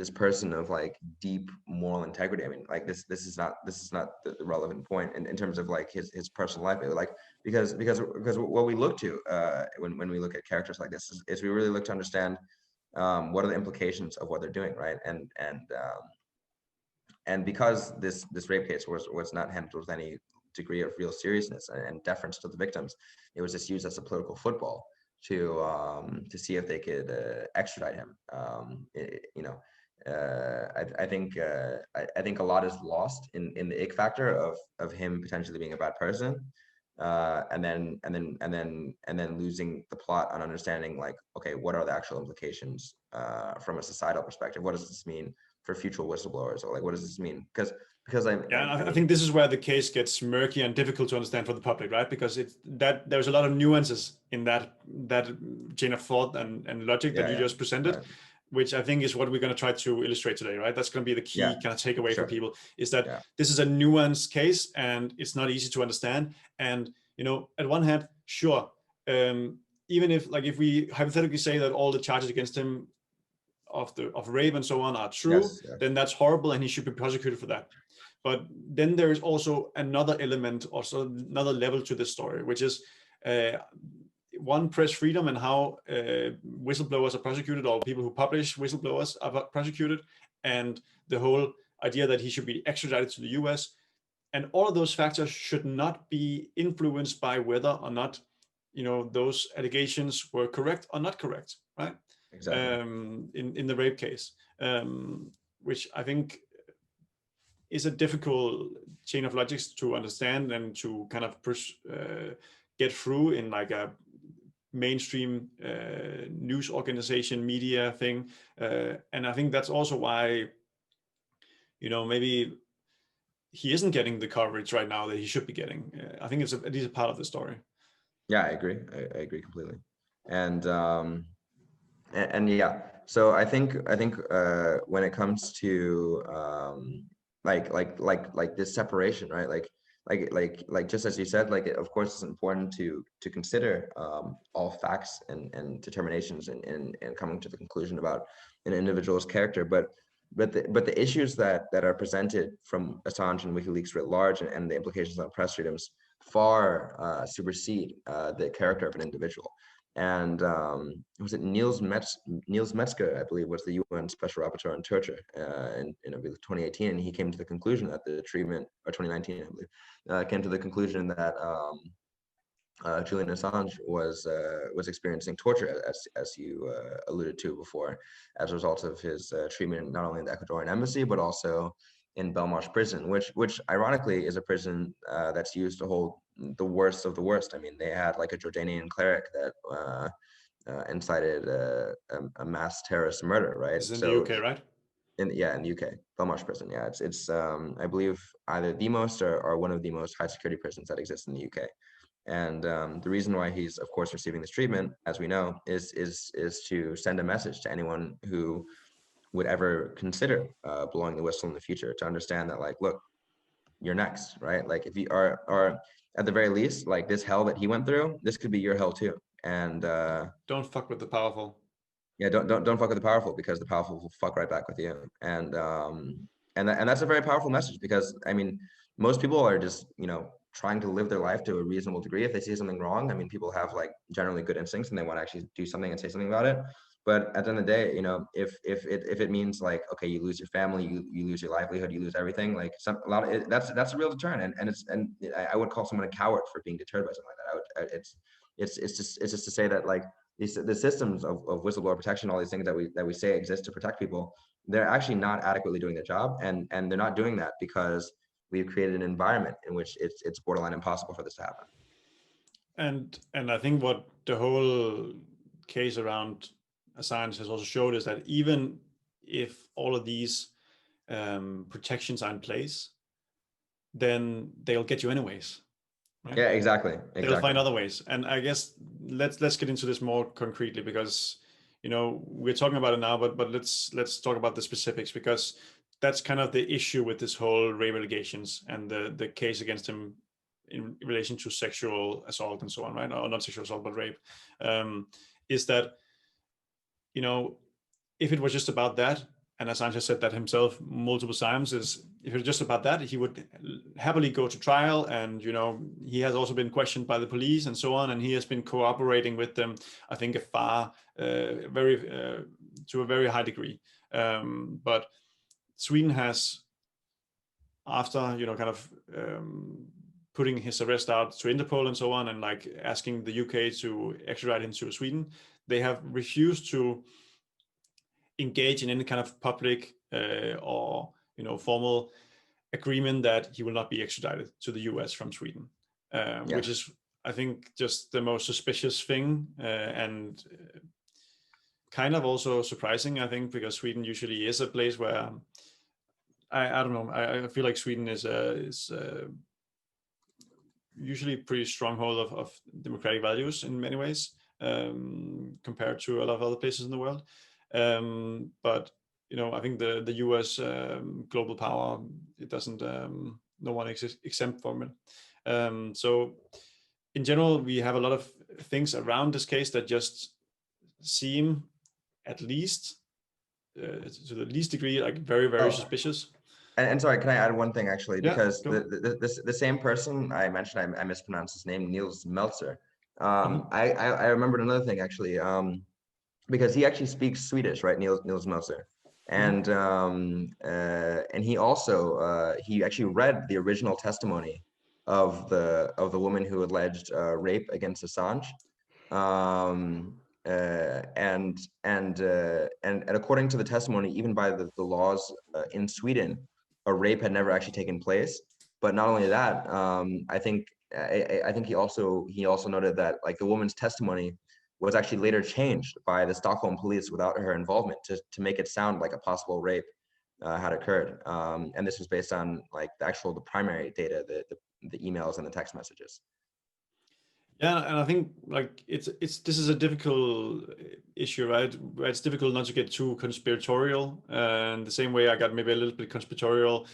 person of like deep moral integrity. I mean, like this is not the relevant point in terms of like his personal life. Like because what we look to when we look at characters like this is we really look to understand what are the implications of what they're doing, right? And because this rape case was not handled with any degree of real seriousness and deference to the victims, it was just used as a political football to see if they could extradite him. I think a lot is lost in the ick factor of him potentially being a bad person, and then losing the plot on understanding like, okay, what are the actual implications from a societal perspective? What does this mean for future whistleblowers, or like what does this mean? Because I think this is where the case gets murky and difficult to understand for the public, right? Because there's a lot of nuances in that chain of thought and logic that you just presented, right, which I think is what we're going to try to illustrate today, right? That's going to be the key kind of takeaway for people, is that this is a nuanced case and it's not easy to understand. And at one hand, sure, even if we hypothetically say that all the charges against him of rape and so on are true, then that's horrible and he should be prosecuted for that. But then there is also another element, also another level to this story, which is one, press freedom and how whistleblowers are prosecuted, or people who publish whistleblowers are prosecuted, and the whole idea that he should be extradited to the US. And all of those factors should not be influenced by whether or not those allegations were correct or not correct, right? Exactly. In the rape case, which I think is a difficult chain of logics to understand and to kind of get through in like a mainstream news organization media thing, and I think that's also why maybe he isn't getting the coverage right now that he should be getting. I think it's at least a part of the story. Yeah, I agree. I agree completely. And yeah, so I think when it comes to like this separation, right? Like just as you said, like of course it's important to consider all facts and determinations and coming to the conclusion about an individual's character, but the issues that are presented from Assange and WikiLeaks writ large and the implications on press freedoms far supersede the character of an individual. And was it Niels Metzger, I believe, was the UN Special Rapporteur on Torture in 2018, and he came to the conclusion that the treatment, or 2019, I believe, came to the conclusion that Julian Assange was experiencing torture, as you alluded to before, as a result of his treatment not only in the Ecuadorian embassy but also in Belmarsh prison, which ironically is a prison that's used to hold the worst of the worst. I mean, they had like a Jordanian cleric that incited a mass terrorist murder, right? This is in the UK, right? In the UK, Belmarsh prison. Yeah, it's I believe either the most or one of the most high security prisons that exists in the UK. And the reason why he's, of course, receiving this treatment, as we know, is to send a message to anyone who would ever consider blowing the whistle in the future, to understand that, like, look, you're next, right? Like, if you are at the very least, like this hell that he went through, this could be your hell too. And don't fuck with the powerful. Yeah, don't fuck with the powerful, because the powerful will fuck right back with you. And that's a very powerful message, because I mean, most people are just trying to live their life to a reasonable degree. If they see something wrong, I mean, people have like generally good instincts and they want to actually do something and say something about it. But at the end of the day, you know, if it means like, okay, you lose your family, you lose your livelihood, you lose everything, like a lot of it, that's a real deterrent. And I would call someone a coward for being deterred by something like that. It's just to say that like the systems of whistleblower protection, all these things that we say exist to protect people, they're actually not adequately doing their job, and they're not doing that because we've created an environment in which it's borderline impossible for this to happen. And I think what the whole case around Assange has also showed is that even if all of these protections are in place, then they'll get you anyways, right? Yeah, exactly. They'll find other ways. And I guess let's get into this more concretely, because you know we're talking about it now, but let's talk about the specifics, because that's kind of the issue with this whole rape allegations and the case against him in relation to sexual assault and so on, right? Or not sexual assault, but rape. Is that, you know, if it was just about that, and Assange has said that himself multiple times, is if it was just about that, he would happily go to trial. And, you know, he has also been questioned by the police and so on, and he has been cooperating with them, I think, to a very high degree. But Sweden has, after, you know, kind of putting his arrest out to Interpol and so on, and like asking the UK to extradite him to Sweden, they have refused to engage in any kind of public or, you know, formal agreement that he will not be extradited to the US from Sweden, which is, I think, just the most suspicious thing, and kind of also surprising, I think, because Sweden usually is a place where I don't know, I feel like Sweden is usually a pretty stronghold of democratic values in many ways, compared to a lot of other places in the world. But you know, I think the US global power, it doesn't, no one is exempt from it. So in general, we have a lot of things around this case that just seem, at least to the least degree, like very suspicious. And sorry, can I add one thing actually? Yeah, Because go. the same person I mentioned, I mispronounced his name, Niels Meltzer. I remembered another thing actually, because he actually speaks Swedish, right? Niels Meltzer, and he also he actually read the original testimony of the woman who alleged rape against Assange. And according to the testimony, even by the laws in Sweden, a rape had never actually taken place. But not only that, I think he also noted that like the woman's testimony was actually later changed by the Stockholm police without her involvement to make it sound like a possible rape had occurred. And this was based on like the primary data, the emails and the text messages. Yeah, and I think like this is a difficult issue, right? Where it's difficult not to get too conspiratorial. And the same way I got maybe a little bit conspiratorial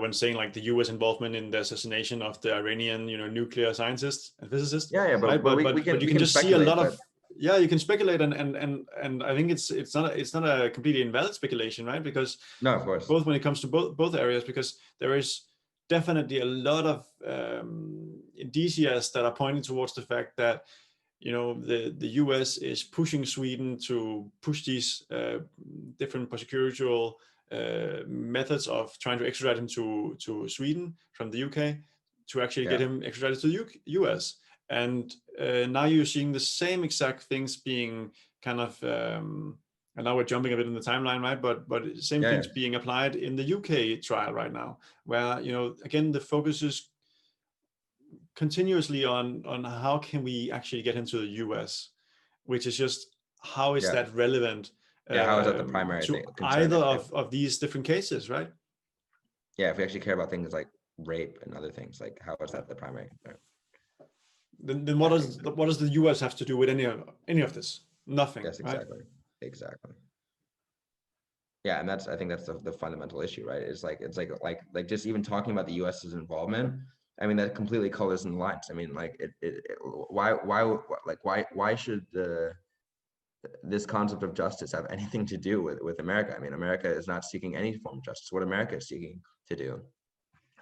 when saying like the U.S. involvement in the assassination of the Iranian, you know, nuclear scientist and physicist. Yeah, right? But you can just see a lot of. Yeah, you can speculate, and I think it's not a completely invalid speculation, right? Because no, of course, both when it comes to both areas, because there is definitely a lot of indicias that are pointing towards the fact that, you know, the US is pushing Sweden to push these different prosecutorial methods of trying to extradite him to Sweden from the UK to actually get him extradited to the US. And now you're seeing the same exact things being kind of and now we're jumping a bit in the timeline, right? But same things being applied in the UK trial right now, where, you know, again, the focus is continuously on how can we actually get into the US, which is just how is that relevant? How is that the primary to thing, either of these different cases, right? Yeah, if we actually care about things like rape and other things, like how is that the primary concern? Then what does the US have to do with any of this? Nothing. Yes, exactly. Right? Exactly. Yeah, and I think that's the fundamental issue, right? It's like just even talking about the US's involvement, I mean, that completely colors in the lines. I mean, like why should this concept of justice have anything to do with America? I mean, America is not seeking any form of justice. What America is seeking to do.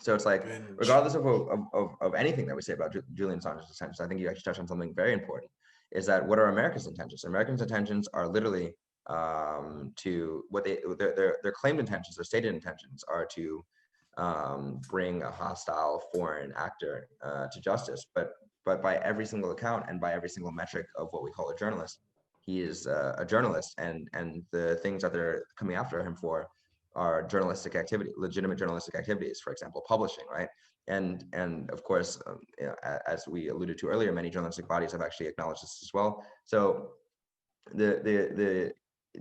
So it's like, regardless of anything that we say about Julian Assange's detention, I think you actually touched on something very important. is that what are America's intentions? Americans' intentions are literally to what their claimed intentions, their stated intentions are to bring a hostile foreign actor to justice. But by every single account and by every single metric of what we call a journalist, he is a journalist, and the things that they're coming after him for are journalistic activity, legitimate journalistic activities, for example, publishing, right? And of course, you know, as we alluded to earlier, many journalistic bodies have actually acknowledged this as well. So the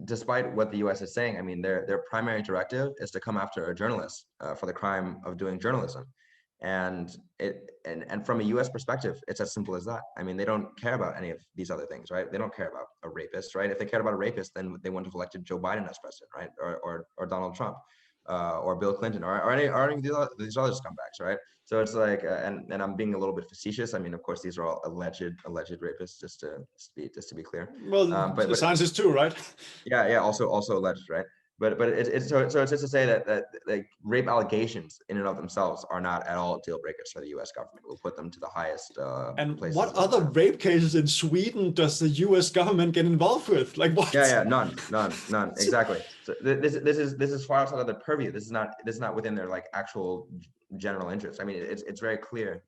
despite what the U.S. is saying, I mean, their primary directive is to come after a journalist for the crime of doing journalism, and from a U.S. perspective, it's as simple as that. I mean, they don't care about any of these other things, right? They don't care about a rapist, right? If they cared about a rapist, then they wouldn't have elected Joe Biden as president, right? Or Donald Trump, or Bill Clinton, or any of these other scumbags, right? So it's like, and I'm being a little bit facetious. I mean, of course, these are all alleged rapists, just to be clear. Well, But science is too, right? yeah, also alleged, right? But it's so it's just to say that like rape allegations in and of themselves are not at all deal breakers for the U.S. government. We'll put them to the highest And places. what other rape cases in Sweden does the U.S. government get involved with? Like what? Yeah, none, exactly. So this is far outside of their purview. This is not within their like actual general interest. I mean, it's very clear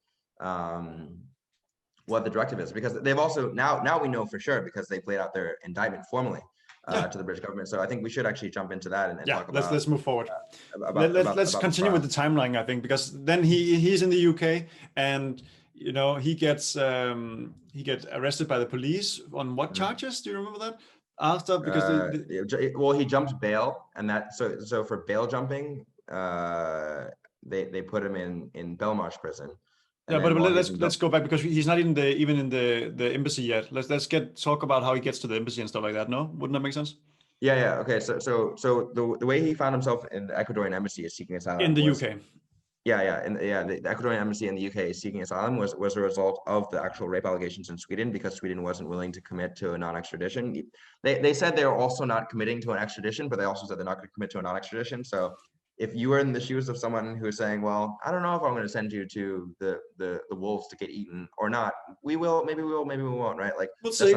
what the directive is, because they've also now we know for sure because they've laid out their indictment formally to the British government. So I think we should actually jump into that and talk about. Let's move forward. Let's about continue with the timeline, I think, because then he's in the UK, and you know he gets arrested by the police on what charges? Do you remember that? After, because well, he jumped bail, and that so for bail jumping, they put him in Belmarsh prison. Yeah, but let's go back, because he's not even in the embassy yet. Let's talk about how he gets to the embassy and stuff like that. No, wouldn't that make sense? Yeah. Okay. So the way he found himself in the Ecuadorian embassy is seeking asylum in the UK. The Ecuadorian embassy in the UK seeking asylum was a result of the actual rape allegations in Sweden, because Sweden wasn't willing to commit to a non-extradition. They said they were also not committing to an extradition, but they also said they're not going to commit to a non-extradition. So if you were in the shoes of someone who's saying, well, I don't know if I'm going to send you to the wolves to get eaten or not, we will, maybe we will, maybe we won't, right? Like we'll see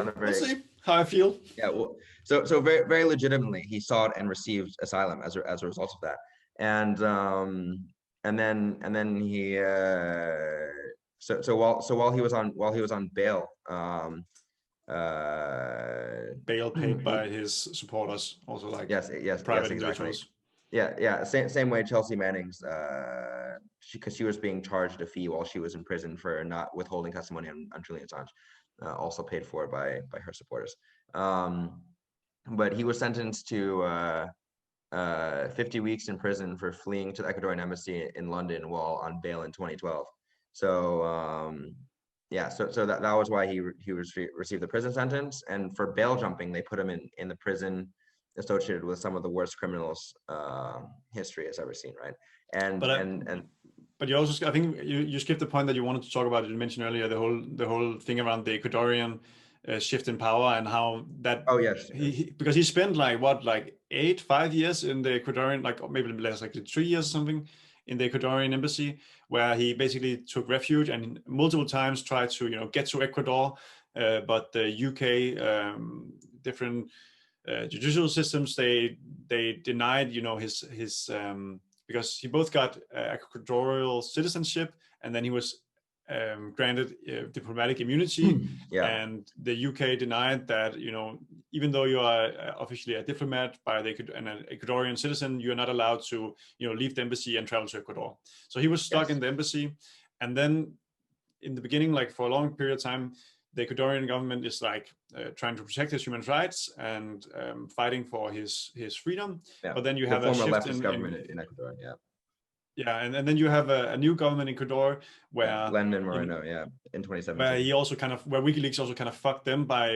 how I feel. Yeah, well, so very, very legitimately, he sought and received asylum as a result of that, and then he while he was on bail, bail paid by his supporters, also, like yes, private exactly. individuals. Yeah, same way Chelsea Manning's, because she was being charged a fee while she was in prison for not withholding testimony on Julian Assange, also paid for by her supporters. But he was sentenced to 50 weeks in prison for fleeing to the Ecuadorian embassy in London while on bail in 2012. So so that was why he received the prison sentence. And for bail jumping, they put him in the prison associated with some of the worst criminals history has ever seen, right? But you also, I think you skipped the point that you wanted to talk about. You mentioned earlier the whole thing around the Ecuadorian shift in power, and how that. Oh yes. Because he spent like 5 years in the Ecuadorian, like, or maybe less, like 3 years or something, in the Ecuadorian embassy, where he basically took refuge and multiple times tried to get to Ecuador, but the UK different judicial systems, they denied his because he both got Ecuadorian citizenship, and then he was granted diplomatic immunity. And the UK denied that, even though you are officially a diplomat and an Ecuadorian citizen, you are not allowed to leave the embassy and travel to Ecuador. So he was stuck in the embassy. And then in the beginning, like for a long period of time, the Ecuadorian government is like trying to protect his human rights and fighting for his freedom. But then you have a shift in government in Ecuador. And then you have a new government in Ecuador where Lenin Moreno, in 2017. Where he also where WikiLeaks also kind of fucked them by,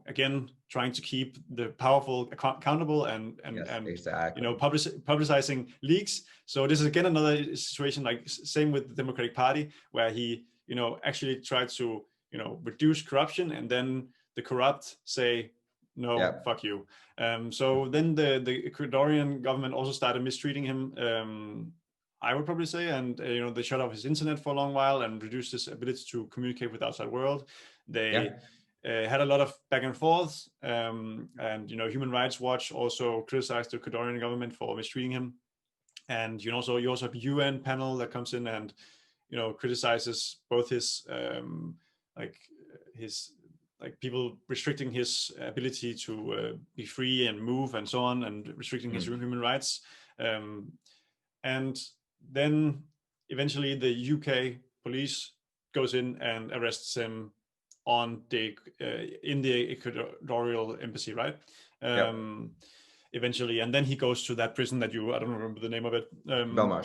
again, trying to keep the powerful accountable and exactly. Publicizing leaks. So this is again another situation, like same with the Democratic Party, where he, actually tried to, reduce corruption, and then the corrupt say, no, fuck you. So then the Ecuadorian government also started mistreating him, I would probably say, and they shut off his internet for a long while and reduced his ability to communicate with the outside world. They had a lot of back and forth, and Human Rights Watch also criticized the Ecuadorian government for mistreating him, and you also have a UN panel that comes in and criticizes both his people restricting his ability to be free and move and so on, and restricting his human rights, and then eventually the UK police goes in and arrests him in the Ecuadorian embassy, right? Eventually, and then he goes to that prison that I don't remember the name of it,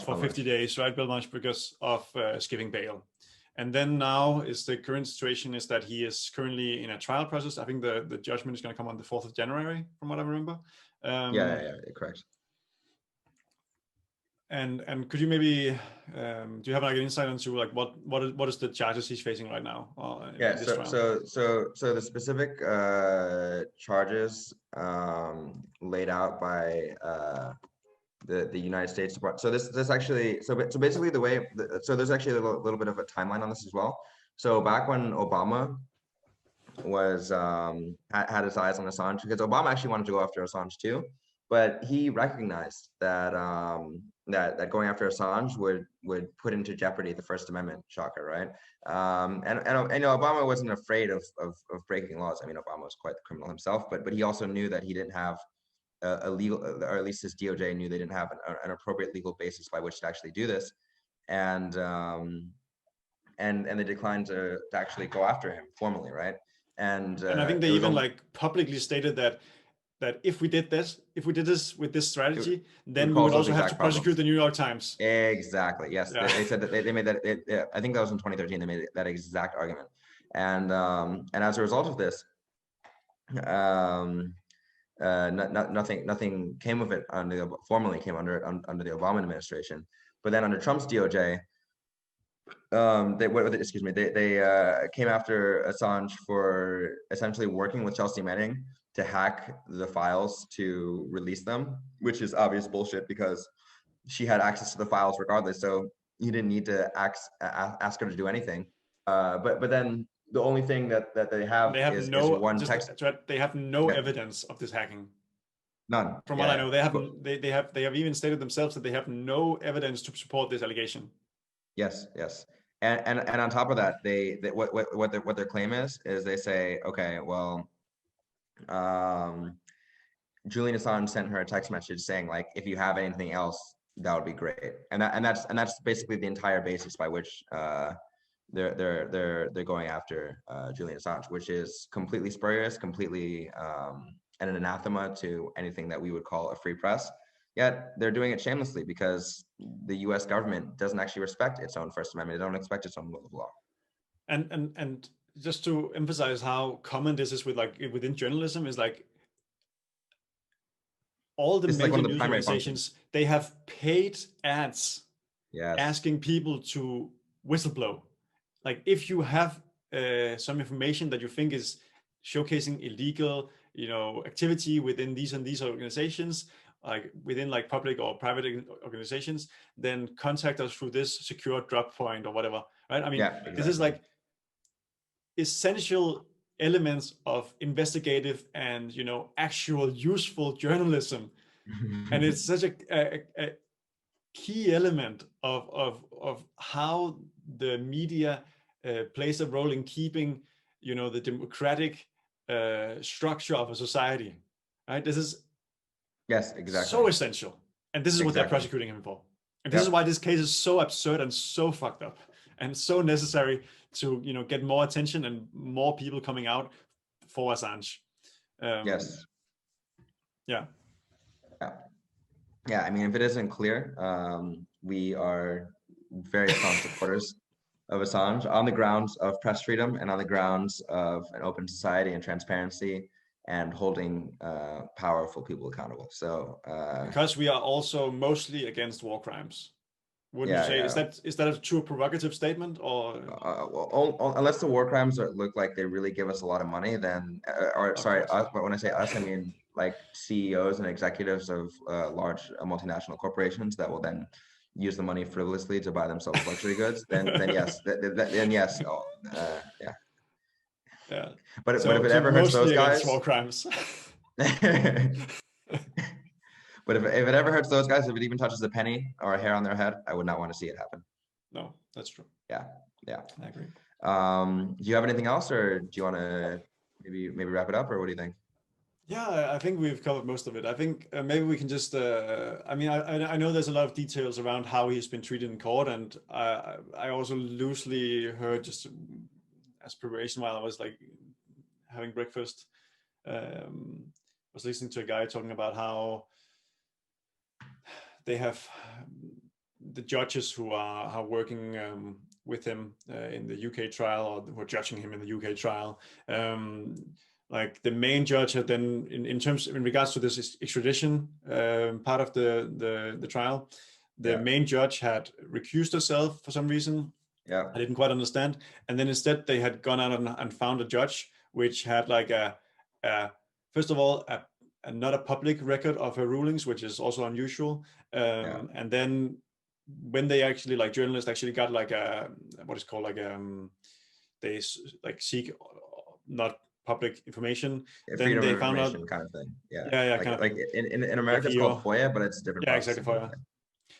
for 50 days, right? Belmarsh, because of skipping bail. And then now the current situation is that he is currently in a trial process. I think the judgment is going to come on the 4th of January, from what I remember. Correct. And could you maybe do you have like an insight into like what is the charges he's facing right now? So the specific charges laid out by the United States Department. So this actually so basically there's actually a little bit of a timeline on this as well. So back when Obama was had his eyes on Assange, because Obama actually wanted to go after Assange too, but he recognized that that going after Assange would put into jeopardy the First Amendment. Shocker, right? And Obama wasn't afraid of breaking laws. I mean, Obama was quite the criminal himself, but he also knew that he didn't have a legal, or at least his DOJ knew they didn't have an appropriate legal basis by which to actually do this, and they declined to actually go after him formally, right? And I think they even publicly stated that if we did this with this strategy, then we would also have to prosecute the New York Times. Exactly. Yes, yeah. They said that they made that. I think that was in 2013. They made that exact argument, and as a result of this, nothing came of it formally came under the Obama administration. But then under Trump's DOJ, they came after Assange for essentially working with Chelsea Manning to hack the files to release them, which is obvious bullshit because she had access to the files regardless. So he didn't need to ask her to do anything. But then the only thing that they have is one text. They have no evidence of this hacking. None. From what I know, they have even stated themselves that they have no evidence to support this allegation. Yes. And on top of that, what their claim is they say, okay, well, Julian Assange sent her a text message saying like, if you have anything else, that would be great. And that's basically the entire basis by which they're going after Julian Assange, which is completely spurious, completely and an anathema to anything that we would call a free press. Yet they're doing it shamelessly because the U.S. government doesn't actually respect its own First Amendment. They don't expect its own rule of law. And just to emphasize how common this is within journalism is like all the major news organizations, they have paid ads asking people to whistleblow. Like if you have some information that you think is showcasing illegal, activity within these and these organizations, like within like public or private organizations, then contact us through this secure drop point or whatever, right? I mean, exactly. This is like essential elements of investigative and actual useful journalism, and it's such a key element of how the media plays a role in keeping the democratic structure of a society, right? This is so essential, and this is what they're prosecuting him for, and this is why this case is so absurd and so fucked up and so necessary to get more attention and more people coming out for Assange. I mean, if it isn't clear, we are very strong supporters of Assange on the grounds of press freedom and on the grounds of an open society and transparency and holding powerful people accountable. So because we are also mostly against war crimes. Wouldn't you say? Is that a true provocative statement, or unless the war crimes look like they really give us a lot of money, then us, but when I say us, I mean like CEOs and executives of large multinational corporations that will then use the money frivolously to buy themselves luxury goods. Then yes, then yes, Yeah. But So, if it so ever hurts those mostly against guys, war crimes. but if it ever hurts those guys, if it even touches a penny or a hair on their head, I would not want to see it happen. No, that's true. Yeah, yeah. I agree. Do you have anything else, or do you want to maybe wrap it up, or what do you think? Yeah, I think we've covered most of it. I think maybe we can just. I mean, I know there's a lot of details around how he's been treated in court, and I also loosely heard just as preparation while I was like having breakfast. Was listening to a guy talking about how they have the judges who are working with him in the UK trial, or who are judging him in the UK trial. Like the main judge had then, in regards to this extradition part of the trial, the main judge had recused herself for some reason. Yeah, I didn't quite understand. And then instead they had gone out and found a judge which had like first of all, not a public record of her rulings, which is also unusual. And then when they actually, like journalists actually got like a, what is called like, they like seek not public information, then freedom they of found out information kind of thing. Yeah, yeah, like kind of like thing. in America it's called FOIA, but it's a different Yeah, process. exactly, FOIA.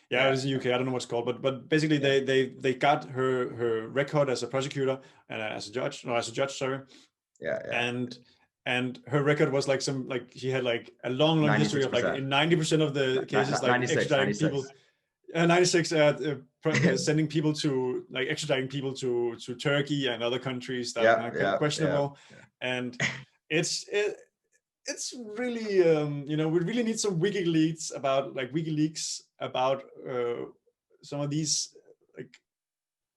Yeah, it was in the UK. I don't know what it's called, but basically they got her record as a prosecutor and as a judge, no, as a judge, sorry. Yeah. And her record was like some, like she had like a long history of like in 90% of the cases, like 96, extraditing 96. people. 96 sending people to, like extraditing people to Turkey and other countries that are kind of questionable. And it's really we really need some WikiLeaks about some of these, like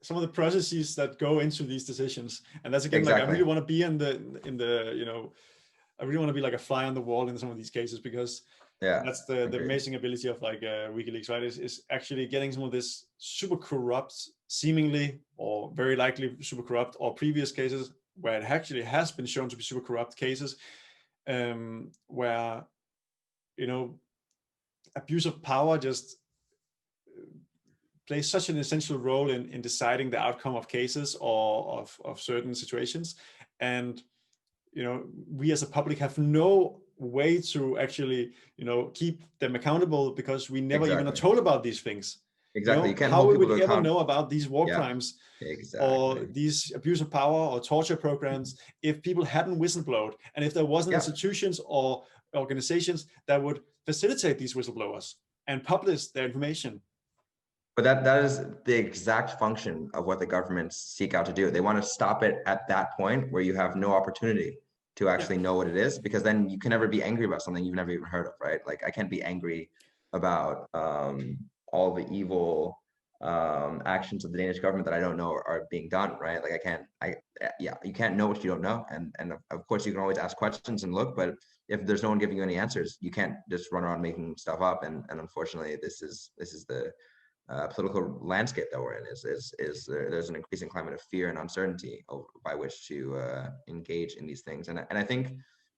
some of the processes that go into these decisions. And that's again, like I really want to be in the I really want to be like a fly on the wall in some of these cases, because that's the amazing ability of like WikiLeaks, right? Is actually getting some of this super corrupt, seemingly or very likely super corrupt, or previous cases where it actually has been shown to be super corrupt cases, where abuse of power just plays such an essential role in deciding the outcome of cases or of certain situations. And we as a public have no way to actually keep them accountable, because we never even are told about these things. You can't how hold we people would to ever account. know about these war crimes or these abuse of power or torture programs if people hadn't whistleblowed, and if there wasn't institutions or organizations that would facilitate these whistleblowers and publish their information. But that is the exact function of what the governments seek out to do. They want to stop it at that point where you have no opportunity to actually know what it is, because then you can never be angry about something you've never even heard of, right? Like I can't be angry about all the evil actions of the Danish government that I don't know are being done, right? Like you can't know what you don't know. And of course you can always ask questions and look, but if there's no one giving you any answers, you can't just run around making stuff up. And unfortunately, this is the political landscape that we're in. There's an increasing climate of fear and uncertainty by which to engage in these things. And I think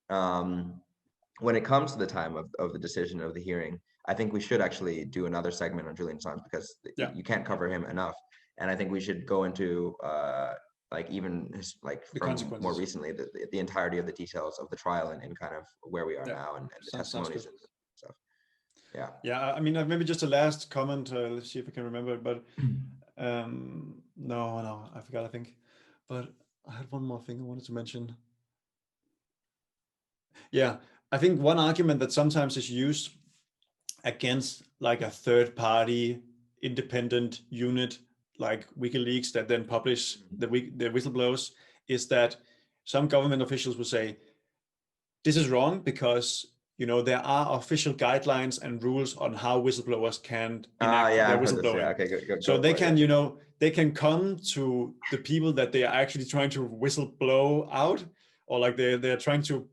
when it comes to the time of the decision of the hearing, I think we should actually do another segment on Julian Assange, because you can't cover him enough. And I think we should go into like even from more recently the entirety of the details of the trial and kind of where we are now and the testimonies and stuff. I mean, maybe just a last comment. Let's see if I can remember it, but no, I forgot, I think. But I had one more thing I wanted to mention. Yeah, I think one argument that sometimes is used against like a third party independent unit like WikiLeaks that then publish the whistleblowers is that some government officials will say, this is wrong because there are official guidelines and rules on how whistleblowers can enact their whistleblowing. So they can, they can come to the people that they are actually trying to whistleblow out, or like they're trying to,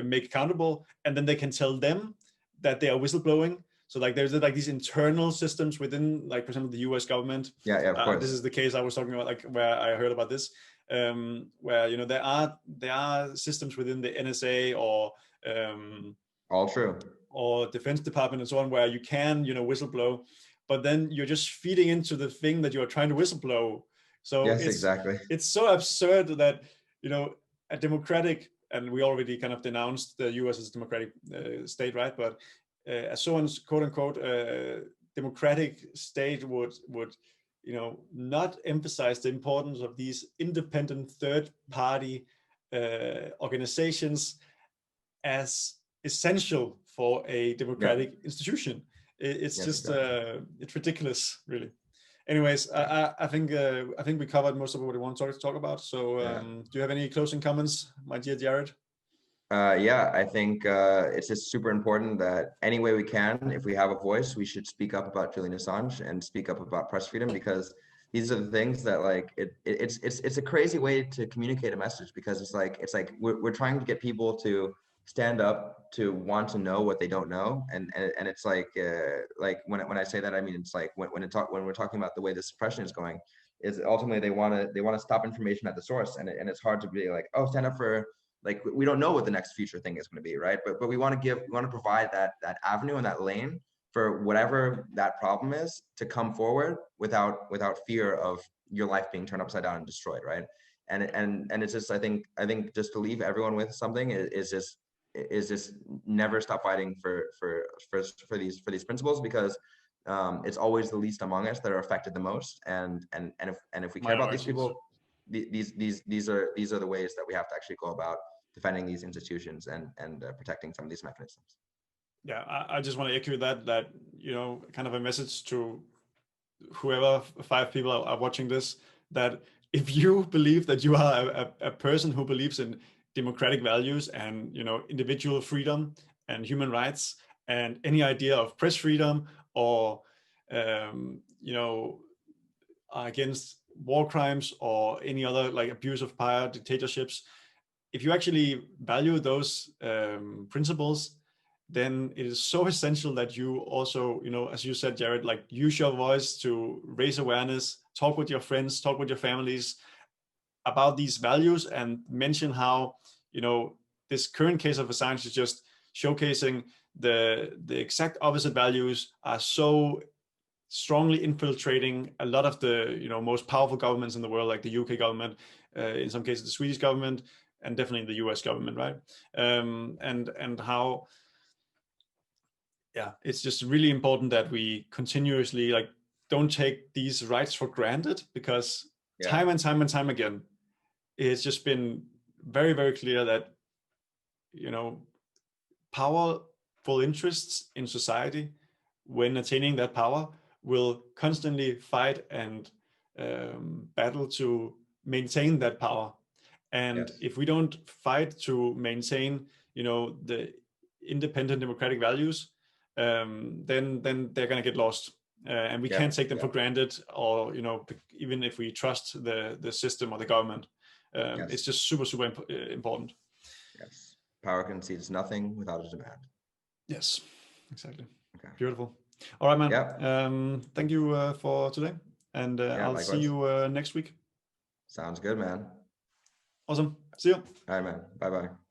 make accountable, and then they can tell them that they are whistleblowing. So like there's like these internal systems within, like for example, the US government. Of course. This is the case I was talking about, like where I heard about this, where there are systems within the NSA or all true, or Defense Department and so on, where you can whistleblow, but then you're just feeding into the thing that you're trying to whistleblow. So it's so absurd that a democratic, and we already kind of denounced the US as a democratic state, right? But as someone's quote unquote democratic state would not emphasize the importance of these independent third party organizations as essential for a democratic institution. It's just it's ridiculous, really. Anyways, I think we covered most of what we want to talk about. So do you have any closing comments, my dear Jared? Yeah, I think it's just super important that any way we can, if we have a voice, we should speak up about Julian Assange and speak up about press freedom, because these are the things that, like, it's a crazy way to communicate a message, because it's like we're trying to get people to stand up, to want to know what they don't know, and it's like when I say that, I mean, it's like when we're talking about the way the suppression is going, is ultimately they want to stop information at the source, and it's hard to be like, oh, stand up for, like, we don't know what the next future thing is going to be, right? But we want to provide that avenue and that lane for whatever that problem is to come forward without fear of your life being turned upside down and destroyed, right? And it's just, I think just to leave everyone with something is just never stop fighting for these principles, because it's always the least among us that are affected the most, and if we care about these people, these are the ways that we have to actually go about defending these institutions and protecting some of these mechanisms. Yeah, I just want to echo that kind of a message to whoever 5 people are watching this, that if you believe that you are a person who believes in democratic values and individual freedom and human rights, and any idea of press freedom, or against war crimes or any other like abuse of power, dictatorships, if you actually value those principles, then it is so essential that you also, as you said, Jared, like, use your voice to raise awareness, talk with your friends, talk with your families about these values, and mention how, this current case of Assange is just showcasing the exact opposite values are so strongly infiltrating a lot of the most powerful governments in the world, like the UK government, in some cases the Swedish government, and definitely the US government, right? And how, yeah, it's just really important that we continuously, like, don't take these rights for granted, because time and time again, it's just been very, very clear that powerful interests in society, when attaining that power, will constantly fight and battle to maintain that power. And if we don't fight to maintain, the independent democratic values, then they're going to get lost, and we can't take them for granted, or even if we trust the system or the government. It's just super important. Yes, power concedes nothing without a demand. Yes, exactly. Okay. Beautiful. All right, man. Yeah. Thank you for today, and I'll likewise. See you next week. Sounds good, man. Awesome. See you. All right, man. Bye-bye.